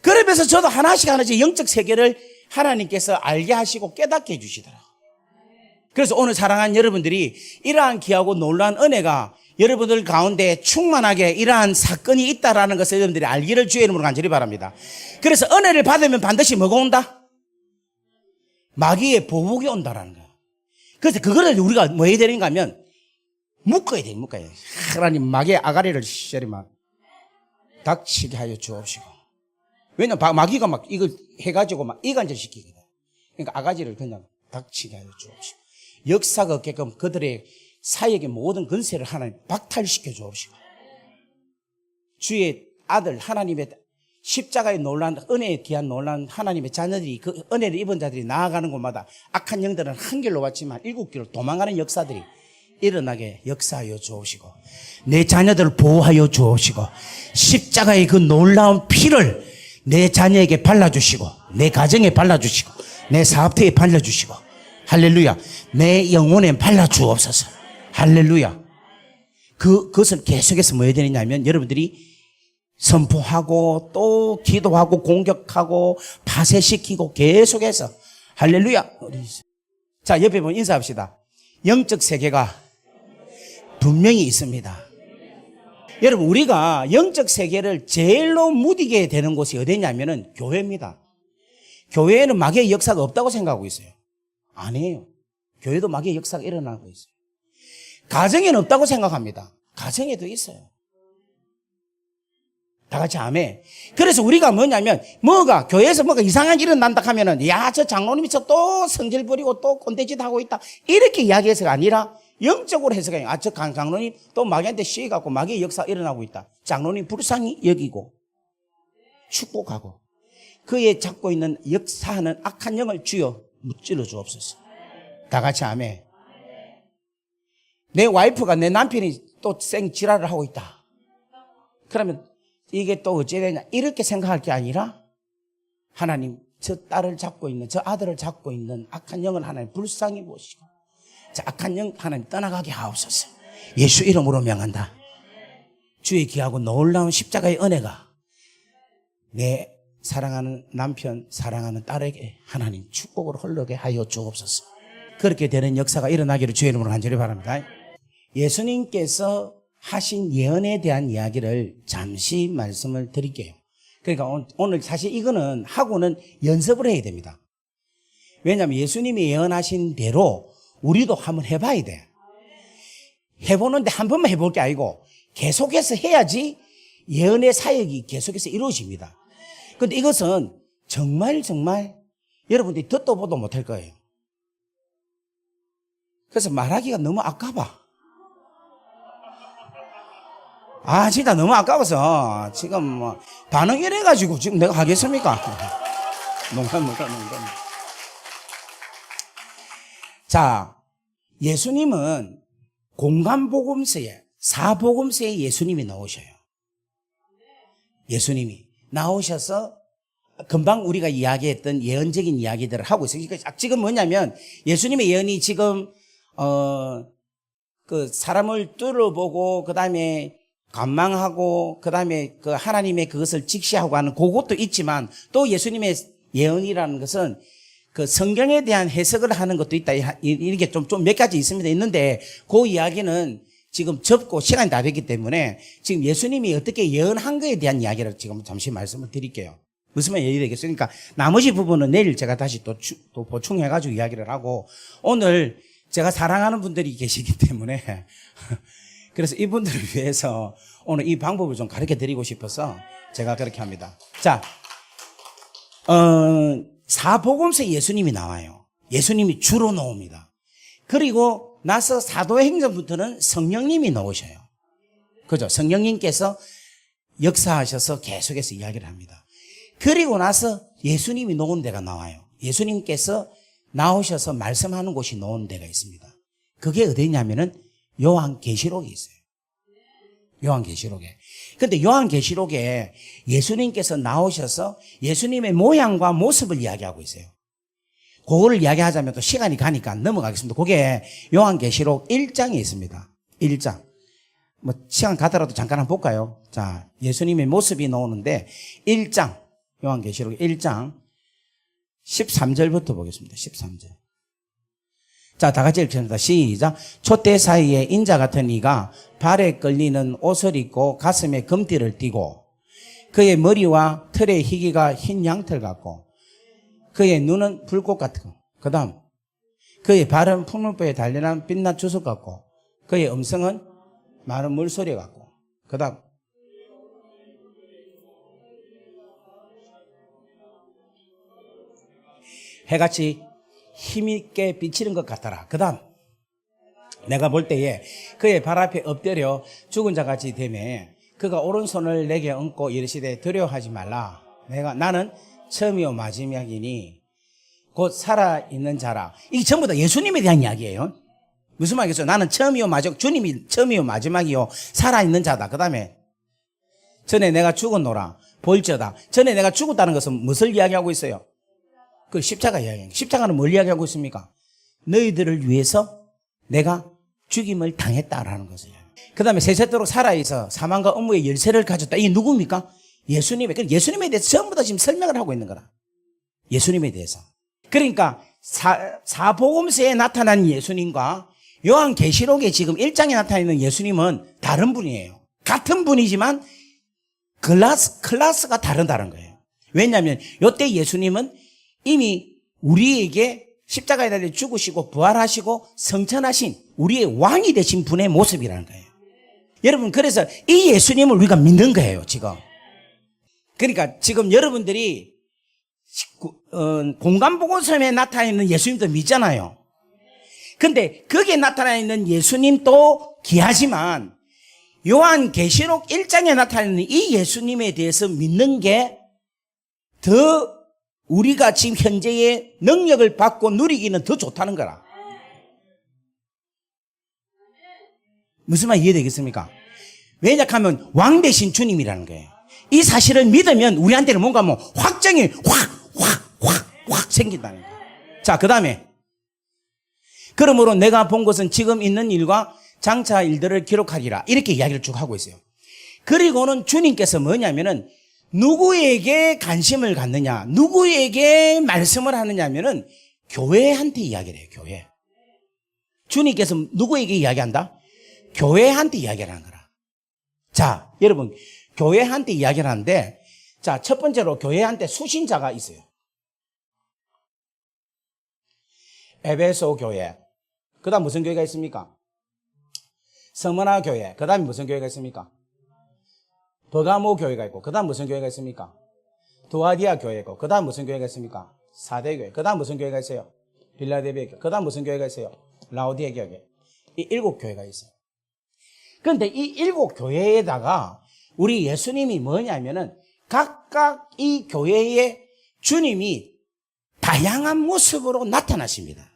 그러면서 저도 하나씩 영적 세계를 하나님께서 알게 하시고 깨닫게 해주시더라. 그래서 오늘 사랑하는 여러분들이 이러한 귀하고 놀라운 은혜가 여러분들 가운데 충만하게 이러한 사건이 있다라는 것을 여러분들이 알기를 주의 이름으로 간절히 바랍니다. 그래서 은혜를 받으면 반드시 뭐가 온다? 마귀의 보복이 온다라는 거야. 그래서 그거를 우리가 뭐 해야 되는가 하면 묶어야 돼. 하나님 마귀의 아가리를 시절이 닥치게 하여 주옵시고. 왜냐면 마귀가 이걸 해가지고 이간질시키거든. 그러니까 아가지를 그냥 닥치게 하여 주옵시고. 역사가 없게끔 그들의 사역의 모든 근세를 하나님 박탈시켜 주옵시고. 주의 아들 하나님의 십자가의 놀란 은혜에 귀한 놀란 하나님의 자녀들이 그 은혜를 입은 자들이 나아가는 곳마다 악한 영들은 한 길로 왔지만 7길로 도망가는 역사들이 일어나게 역사하여 주옵시고 내 자녀들을 보호하여 주옵시고 십자가의 그 놀라운 피를 내 자녀에게 발라주시고 내 가정에 발라주시고 내 사업터에 발라주시고 할렐루야 내 영혼에 발라주옵소서. 할렐루야. 그것을 계속해서 뭐 해야 되느냐면 여러분들이 선포하고 또 기도하고 공격하고 파쇄시키고 계속해서 할렐루야. 자, 옆에 보면 인사합시다. 영적 세계가 분명히 있습니다. 여러분, 우리가 영적 세계를 제일로 무디게 되는 곳이 어디냐면은 교회입니다. 교회에는 마귀의 역사가 없다고 생각하고 있어요. 아니에요. 교회도 마귀의 역사가 일어나고 있어요. 가정에는 없다고 생각합니다. 가정에도 있어요. 다 같이 아멘. 그래서 우리가 뭐냐면, 교회에서 뭐가 이상한 일이 일어난다 하면은, 야, 저 장로님이 또 성질 부리고 또 꼰대짓 하고 있다. 이렇게 이야기해서가 아니라, 영적으로 해석해요. 저 장로님 또 마귀한테 씌어갖고 마귀의 역사가 일어나고 있다. 장로님 불쌍히 여기고, 축복하고, 그의 잡고 있는 역사하는 악한 영을 주여 무찔러 주옵소서. 다 같이 아멘. 내 와이프가 내 남편이 또 생지랄을 하고 있다. 그러면 이게 또 어찌 되냐 이렇게 생각할 게 아니라 하나님 저 딸을 잡고 있는 저 아들을 잡고 있는 악한 영을 하나님 불쌍히 보시고 저 악한 영 하나님 떠나가게 하옵소서. 예수 이름으로 명한다. 주의 귀하고 놀라운 십자가의 은혜가 내 사랑하는 남편 사랑하는 딸에게 하나님 축복으로 흘러게 하여 주옵소서. 그렇게 되는 역사가 일어나기를 주의 이름으로 간절히 바랍니다. 예수님께서 하신 예언에 대한 이야기를 잠시 말씀을 드릴게요. 그러니까 오늘 사실 이거는 하고는 연습을 해야 됩니다. 왜냐하면 예수님이 예언하신 대로 우리도 한번 해봐야 돼. 해보는데 한 번만 해볼 게 아니고 계속해서 해야지 예언의 사역이 계속해서 이루어집니다. 그런데 이것은 정말 여러분들이 듣도 보도 못할 거예요. 그래서 말하기가 너무 아까워. 진짜 너무 아까워서 지금 뭐 반응 이래가지고 지금 내가 하겠습니까? 농담. 자, 예수님은 공간복음서에 사복음서에 예수님이 나오셔요. 예수님이 나오셔서 금방 우리가 이야기했던 예언적인 이야기들을 하고 있어요. 그러니까 지금 뭐냐면 예수님의 예언이 지금 그 사람을 뚫어보고 그다음에 관망하고 그다음에 그 하나님의 그것을 직시하고 하는 그것도 있지만 또 예수님의 예언이라는 것은 그 성경에 대한 해석을 하는 것도 있다. 이렇게 좀 몇 가지 있는데 그 이야기는 지금 접고 시간이 다 됐기 때문에 지금 예수님이 어떻게 예언한 거에 대한 이야기를 지금 잠시 말씀을 드릴게요. 무슨 말이 되겠습니까? 나머지 부분은 내일 제가 다시 또 보충해가지고 이야기를 하고 오늘 제가 사랑하는 분들이 계시기 때문에 그래서 이분들을 위해서 오늘 이 방법을 좀 가르쳐 드리고 싶어서 제가 그렇게 합니다. 자, 사복음서에 예수님이 나와요. 예수님이 주로 나옵니다. 그리고 나서 사도행전부터는 성령님이 나오셔요. 그죠? 성령님께서 역사하셔서 계속해서 이야기를 합니다. 그리고 나서 예수님이 나온 데가 나와요. 예수님께서 나오셔서 말씀하는 곳이 나온 데가 있습니다. 그게 어디냐면은 요한계시록에 있어요. 요한계시록에. 근데 요한계시록에 예수님께서 나오셔서 예수님의 모양과 모습을 이야기하고 있어요. 그거를 이야기하자면 또 시간이 가니까 넘어가겠습니다. 그게 요한계시록 1장에 있습니다. 1장. 뭐 시간 가더라도 잠깐 한번 볼까요? 자, 예수님의 모습이 나오는데 1장. 요한계시록 1장 13절부터 보겠습니다. 13절. 자, 다 같이 읽겠습니다. 시작. 촛대 사이에 인자 같은 이가 발에 끌리는 옷을 입고 가슴에 금띠를 띠고 그의 머리와 털의 희기가 흰 양털 같고 그의 눈은 불꽃 같고 그 다음 그의 발은 풍물보에 달려난 빛난 주석 같고 그의 음성은 많은 물소리 같고 그 다음 해같이 힘있게 비치는 것 같더라. 그 다음 내가 볼 때에 그의 발 앞에 엎드려 죽은 자같이 되매 그가 오른손을 내게 얹고 이르시되 두려워하지 말라. 나는 처음이요 마지막이니 곧 살아있는 자라. 이게 전부 다 예수님에 대한 이야기예요. 무슨 말이겠어요? 나는 처음이요 마지막, 주님이 처음이요 마지막이요 살아있는 자다. 그 다음에 전에 내가 죽었노라 볼지어다. 전에 내가 죽었다는 것은 무엇을 이야기하고 있어요? 그 십자가 이야기예요. 십자가는 뭘 이야기하고 있습니까? 너희들을 위해서 내가 죽임을 당했다라는 것이에요. 그 다음에 세세토록 살아있어 사망과 업무의 열쇠를 가졌다. 이게 누굽니까? 예수님에 대해서 전부 다 지금 설명을 하고 있는 거라. 예수님에 대해서. 그러니까 사복음서에 나타난 예수님과 요한계시록에 지금 1장에 나타나 있는 예수님은 다른 분이에요. 같은 분이지만 클래스가 다른 거예요. 왜냐하면 이때 예수님은 이미 우리에게 십자가에 달려 죽으시고 부활하시고 성천하신 우리의 왕이 되신 분의 모습이라는 거예요. 여러분, 그래서 이 예수님을 우리가 믿는 거예요, 지금. 그러니까 지금 여러분들이 공간보고서에 나타나 있는 예수님도 믿잖아요. 근데 거기에 나타나 있는 예수님도 귀하지만 요한계시록 1장에 나타나 있는 이 예수님에 대해서 믿는 게 더 우리가 지금 현재의 능력을 받고 누리기는 더 좋다는 거라. 무슨 말 이해되겠습니까? 왜냐하면 왕 대신 주님이라는 거예요. 이 사실을 믿으면 우리한테는 뭔가 확정이 확 생긴다는 거예요. 자, 그 다음에 그러므로 내가 본 것은 지금 있는 일과 장차 일들을 기록하리라. 이렇게 이야기를 쭉 하고 있어요. 그리고는 주님께서 뭐냐면은 누구에게 관심을 갖느냐, 누구에게 말씀을 하느냐 하면은 교회한테 이야기를 해요, 교회. 주님께서 누구에게 이야기한다? 교회한테 이야기를 하는 거라. 자, 여러분, 교회한테 이야기를 하는데, 자, 첫 번째로 교회한테 수신자가 있어요. 에베소 교회. 그 다음 무슨 교회가 있습니까? 스무나 교회. 그 다음에 무슨 교회가 있습니까? 버가모 교회가 있고, 그 다음 무슨 교회가 있습니까? 두아디아 교회 있고, 그 다음 무슨 교회가 있습니까? 사대교회. 그 다음 무슨 교회가 있어요? 빌라델비아 교회. 그 다음 무슨 교회가 있어요? 라오디아 교회. 이 7교회가 있어요. 그런데 이 7교회에다가 우리 예수님이 뭐냐면은 각각 이 교회에 주님이 다양한 모습으로 나타나십니다.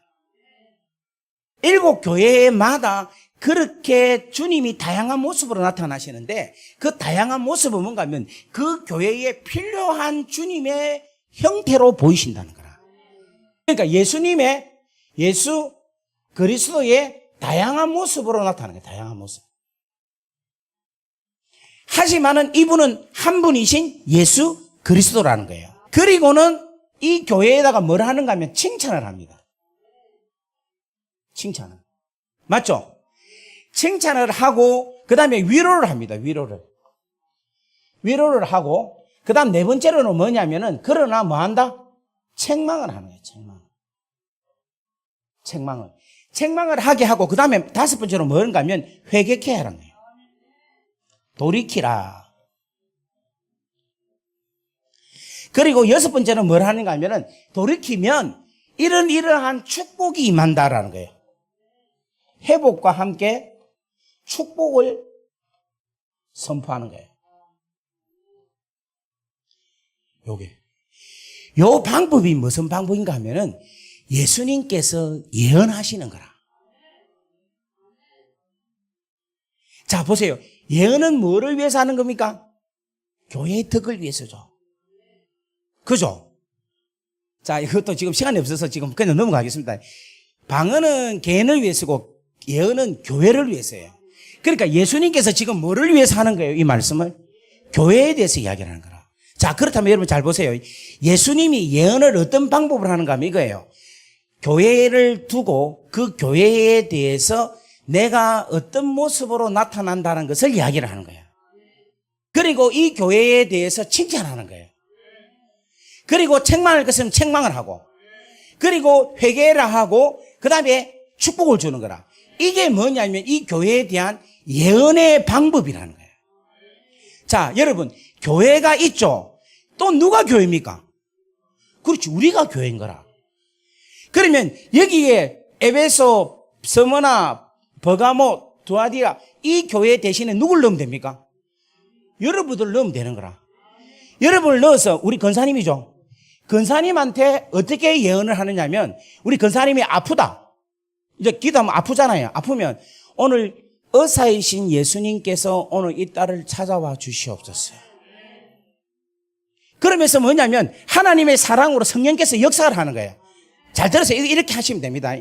7교회마다 그렇게 주님이 다양한 모습으로 나타나시는데 그 다양한 모습은 뭔가 하면 그 교회에 필요한 주님의 형태로 보이신다는 거라. 그러니까 예수 그리스도의 다양한 모습으로 나타나는 거예요. 다양한 모습. 하지만은 이분은 한 분이신 예수 그리스도라는 거예요. 그리고는 이 교회에다가 뭘 하는가 하면 칭찬을 합니다. 칭찬을. 맞죠? 칭찬을 하고 그 다음에 위로를 합니다. 위로를 하고 그 다음 네 번째로는 뭐냐면은 그러나 뭐 한다? 책망을 하는 거예요. 책망을 하게 하고 그 다음에 다섯 번째로 뭔가 하면 회개케 하라는 거예요. 돌이키라. 그리고 여섯 번째는 뭘 하는가 하면은 돌이키면 이러한 축복이 임한다라는 거예요. 회복과 함께 축복을 선포하는 거예요. 요 방법이 무슨 방법인가 하면은 예수님께서 예언하시는 거라. 자, 보세요. 예언은 뭐를 위해서 하는 겁니까? 교회의 덕을 위해서죠. 그죠? 자, 이것도 지금 시간이 없어서 지금 그냥 넘어가겠습니다. 방언은 개인을 위해서고 예언은 교회를 위해서예요. 그러니까 예수님께서 지금 뭐를 위해서 하는 거예요? 이 말씀을? 교회에 대해서 이야기를 하는 거라. 자, 그렇다면 여러분 잘 보세요. 예수님이 예언을 어떤 방법으로 하는가 하면 이거예요. 교회를 두고 그 교회에 대해서 내가 어떤 모습으로 나타난다는 것을 이야기를 하는 거예요. 그리고 이 교회에 대해서 칭찬하는 거예요. 그리고 책망할 것은 책망을 하고, 그리고 회개를 하고, 그 다음에 축복을 주는 거라. 이게 뭐냐면 이 교회에 대한 예언의 방법이라는 거예요. 자, 여러분, 교회가 있죠. 또 누가 교회입니까? 그렇지, 우리가 교회인 거라. 그러면 여기에 에베소, 스무나, 버가모, 두아디아 이 교회 대신에 누굴 넣으면 됩니까? 여러분들 넣으면 되는 거라. 여러분을 넣어서 우리 권사님이죠. 권사님한테 어떻게 예언을 하느냐면 우리 권사님이 아프다. 이제 기도하면 아프잖아요. 아프면 오늘 의사이신 예수님께서 오늘 이 딸을 찾아와 주시옵소서. 그러면서 뭐냐면 하나님의 사랑으로 성령께서 역사를 하는 거예요. 잘 들으세요. 이렇게 하시면 됩니다.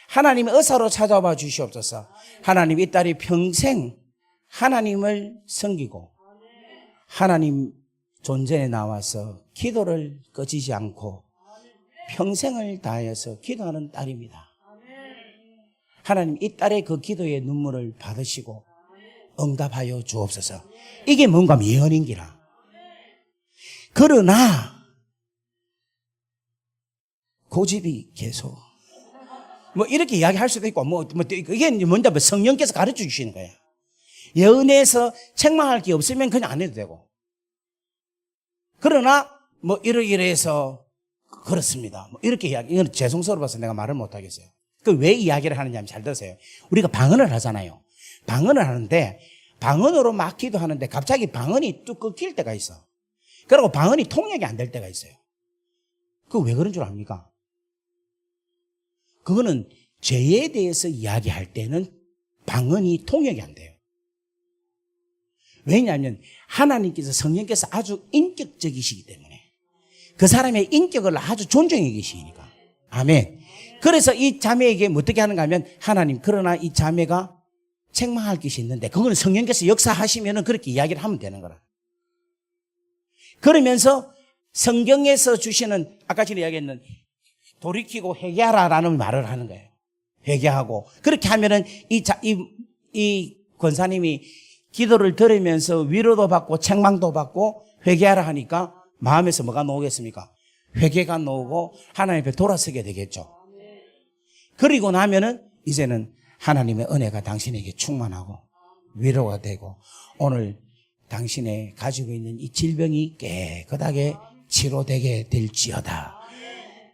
하나님의 의사로 찾아와 주시옵소서. 하나님 이 딸이 평생 하나님을 섬기고 하나님 존재에 나와서 기도를 꺼지지 않고 평생을 다해서 기도하는 딸입니다. 하나님 이 딸의 그 기도의 눈물을 받으시고 응답하여 주옵소서. 이게 뭔가 예언인기라. 그러나 고집이 계속 뭐 이렇게 이야기할 수도 있고 이게 뭔가 성령께서 가르쳐 주시는 거예요. 예언에서 책망할 게 없으면 그냥 안 해도 되고, 그러나 뭐 이러이러해서 그렇습니다. 뭐 이렇게 이야기, 이건 죄송스러워서 내가 말을 못 하겠어요. 그 왜 이야기를 하느냐 하면 잘 들으세요. 우리가 방언을 하잖아요. 방언을 하는데 방언으로 막 기도하는데 갑자기 방언이 뚝 끊길 때가 있어. 그리고 방언이 통역이 안 될 때가 있어요. 그거 왜 그런 줄 압니까? 그거는 죄에 대해서 이야기할 때는 방언이 통역이 안 돼요. 왜냐하면 하나님께서, 성령께서 아주 인격적이시기 때문에 그 사람의 인격을 아주 존중해 계시니까. 아멘. 그래서 이 자매에게 어떻게 하는가 하면, 하나님, 그러나 이 자매가 책망할 것이 있는데 그거는 성령께서 역사하시면은 그렇게 이야기를 하면 되는 거라. 그러면서 성경에서 주시는, 아까 전에 이야기했는 돌이키고 회개하라라는 말을 하는 거예요. 회개하고. 그렇게 하면은 이 권사님이 기도를 들으면서 위로도 받고 책망도 받고 회개하라 하니까 마음에서 뭐가 나오겠습니까? 회개가 나오고 하나님 앞에 돌아서게 되겠죠. 그리고 나면은 이제는 하나님의 은혜가 당신에게 충만하고 위로가 되고, 오늘 당신의 가지고 있는 이 질병이 깨끗하게 치료되게 될지어다.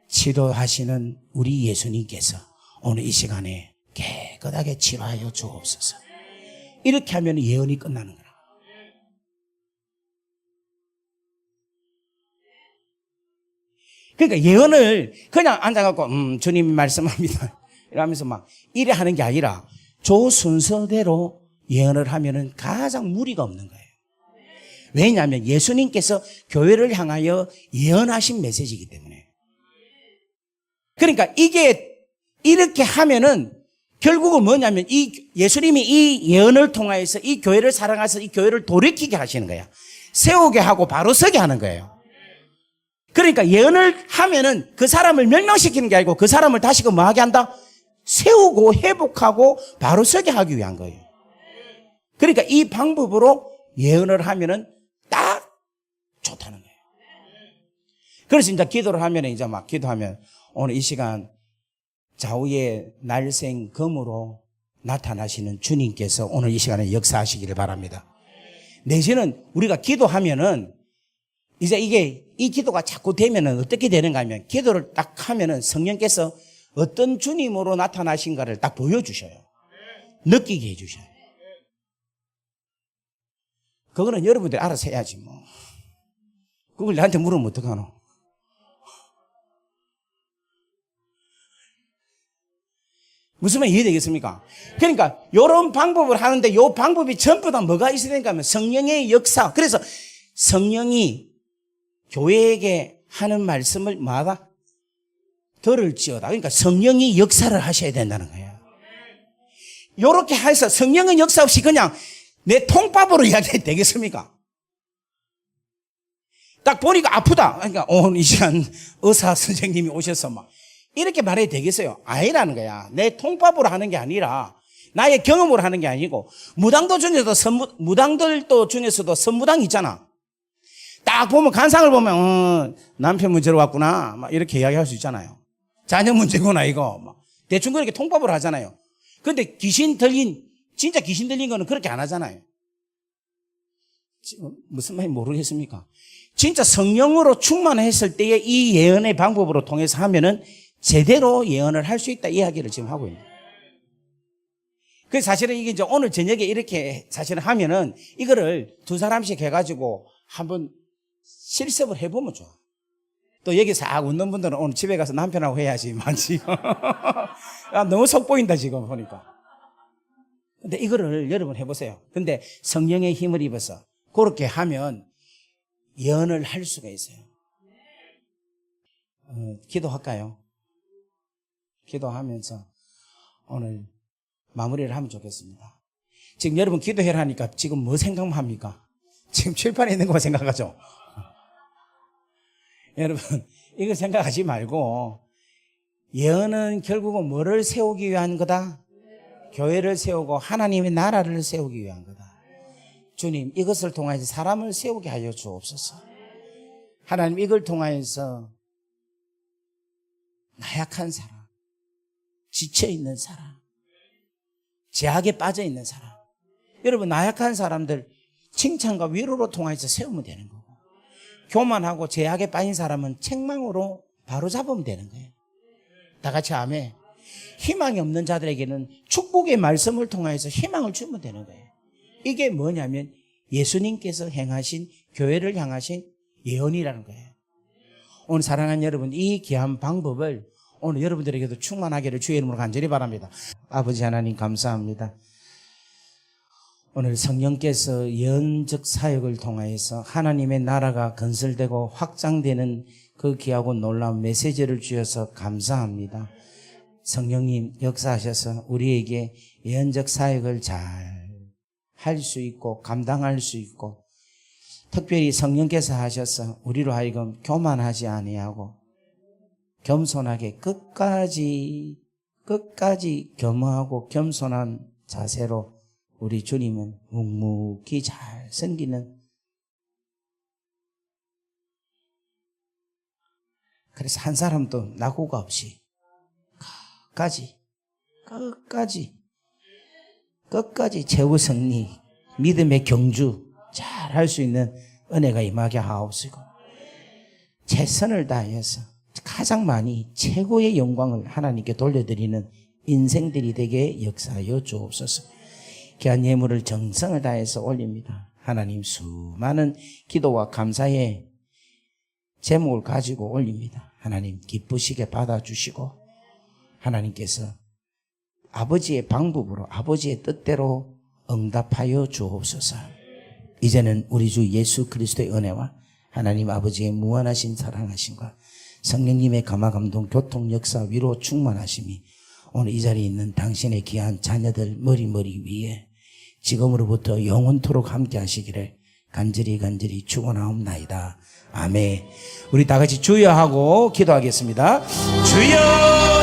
치료하시는 우리 예수님께서 오늘 이 시간에 깨끗하게 치료하여 주옵소서. 이렇게 하면 예언이 끝나는 거라. 그러니까 예언을 그냥 앉아갖고 주님 말씀합니다 이러면서 막 이래 하는 게 아니라 저 순서대로 예언을 하면은 가장 무리가 없는 거예요. 왜냐하면 예수님께서 교회를 향하여 예언하신 메시지이기 때문에. 그러니까 이게 이렇게 하면은 결국은 뭐냐면 이 예수님이 이 예언을 통하여서 이 교회를 사랑해서 이 교회를 돌이키게 하시는 거야. 세우게 하고 바로 서게 하는 거예요. 그러니까 예언을 하면은 그 사람을 멸망시키는 게 아니고 그 사람을 다시금 뭐 하게 한다? 세우고 회복하고 바로 서게 하기 위한 거예요. 그러니까 이 방법으로 예언을 하면은 딱 좋다는 거예요. 그래서 이제 기도를 하면 이제 막 기도하면 오늘 이 시간 좌우의 날생 검으로 나타나시는 주님께서 오늘 이 시간에 역사하시기를 바랍니다. 내지는 우리가 기도하면은 이제 이 기도가 자꾸 되면은 어떻게 되는가 하면, 기도를 딱 하면은 성령께서 어떤 주님으로 나타나신가를 딱 보여주셔요. 느끼게 해주셔요. 그거는 여러분들이 알아서 해야지 뭐. 그걸 나한테 물으면 어떡하노? 무슨 말 이해되겠습니까? 그러니까 이런 방법을 하는데 이 방법이 전부 다 뭐가 있어야 되는가 하면 성령의 역사. 그래서 성령이 교회에게 하는 말씀을 뭐하다? 들을지어다. 그러니까 성령이 역사를 하셔야 된다는 거예요. 이렇게 해서 성령은 역사 없이 그냥 내 통밥으로 이야기해도 되겠습니까? 딱 보니까 아프다. 그러니까 오늘 이 시간 의사 선생님이 오셔서 막 이렇게 말해도 되겠어요? 아니라는 거야. 내 통밥으로 하는 게 아니라 나의 경험으로 하는 게 아니고, 무당들도 중에서도 선무당 있잖아. 딱 보면 간상을 보면 남편 문제로 왔구나 막 이렇게 이야기할 수 있잖아요. 자녀 문제구나 이거 막 대충 그렇게 통밥으로 하잖아요. 근데 진짜 귀신 들린 거는 그렇게 안 하잖아요. 무슨 말인지 모르겠습니까? 진짜 성령으로 충만했을 때의 이 예언의 방법으로 통해서 하면은 제대로 예언을 할 수 있다, 이야기를 지금 하고 있는 거예요. 그래서 사실은 이게 이제 오늘 저녁에 이렇게 사실은 하면은 이거를 두 사람씩 해가지고 한번 실습을 해보면 좋아. 또 여기 싹 웃는 분들은 오늘 집에 가서 남편하고 해야지만 지금. 너무 속 보인다 지금 보니까. 근데 이거를 여러분 해보세요. 근데 성령의 힘을 입어서 그렇게 하면 예언을 할 수가 있어요. 기도할까요? 기도하면서 오늘 마무리를 하면 좋겠습니다. 지금 여러분 기도해라 하니까 지금 뭐 생각만 합니까? 지금 칠판에 있는 것만 생각하죠? 여러분 이거 생각하지 말고, 예언은 결국은 뭐를 세우기 위한 거다? 교회를 세우고 하나님의 나라를 세우기 위한 거다. 주님, 이것을 통해서 사람을 세우게 하여 주옵소서. 하나님, 이걸 통하여서 나약한 사람, 지쳐있는 사람, 제약에 빠져있는 사람, 여러분, 나약한 사람들 칭찬과 위로로 통해서 세우면 되는 거고, 교만하고 제약에 빠진 사람은 책망으로 바로 잡으면 되는 거예요. 다 같이 아멘. 희망이 없는 자들에게는 축복의 말씀을 통해서 희망을 주면 되는 거예요. 이게 뭐냐면 예수님께서 행하신, 교회를 향하신 예언이라는 거예요. 오늘 사랑하는 여러분, 이 귀한 방법을 오늘 여러분들에게도 충만하기를 주의 이름으로 간절히 바랍니다. 아버지 하나님, 감사합니다. 오늘 성령께서 예언적 사역을 통하여서 하나님의 나라가 건설되고 확장되는 그 귀하고 놀라운 메시지를 주셔서 감사합니다. 성령님, 역사하셔서 우리에게 예언적 사역을 잘 할 수 있고 감당할 수 있고, 특별히 성령께서 하셔서 우리로 하여금 교만하지 아니하고 겸손하게 끝까지 겸허하고 겸손한 자세로 우리 주님은 묵묵히 잘 섬기는, 그래서 한 사람도 낙오가 없이 끝까지 최후 승리, 믿음의 경주 잘 할 수 있는 은혜가 임하게 하옵시고, 최선을 다해서 가장 많이 최고의 영광을 하나님께 돌려드리는 인생들이 되게 역사하여 주옵소서. 귀한 예물을 정성을 다해서 올립니다. 하나님, 수많은 기도와 감사의 제목을 가지고 올립니다. 하나님, 기쁘시게 받아주시고, 하나님께서 아버지의 방법으로, 아버지의 뜻대로 응답하여 주옵소서. 이제는 우리 주 예수 그리스도의 은혜와 하나님 아버지의 무한하신 사랑하심과 성령님의 감화감동, 교통, 역사, 위로, 충만하심이 오늘 이 자리에 있는 당신의 귀한 자녀들 머리 위에 지금으로부터 영원토록 함께 하시기를 간절히 축원하옵나이다. 아멘. 우리 다 같이 주여 하고 기도하겠습니다. 주여!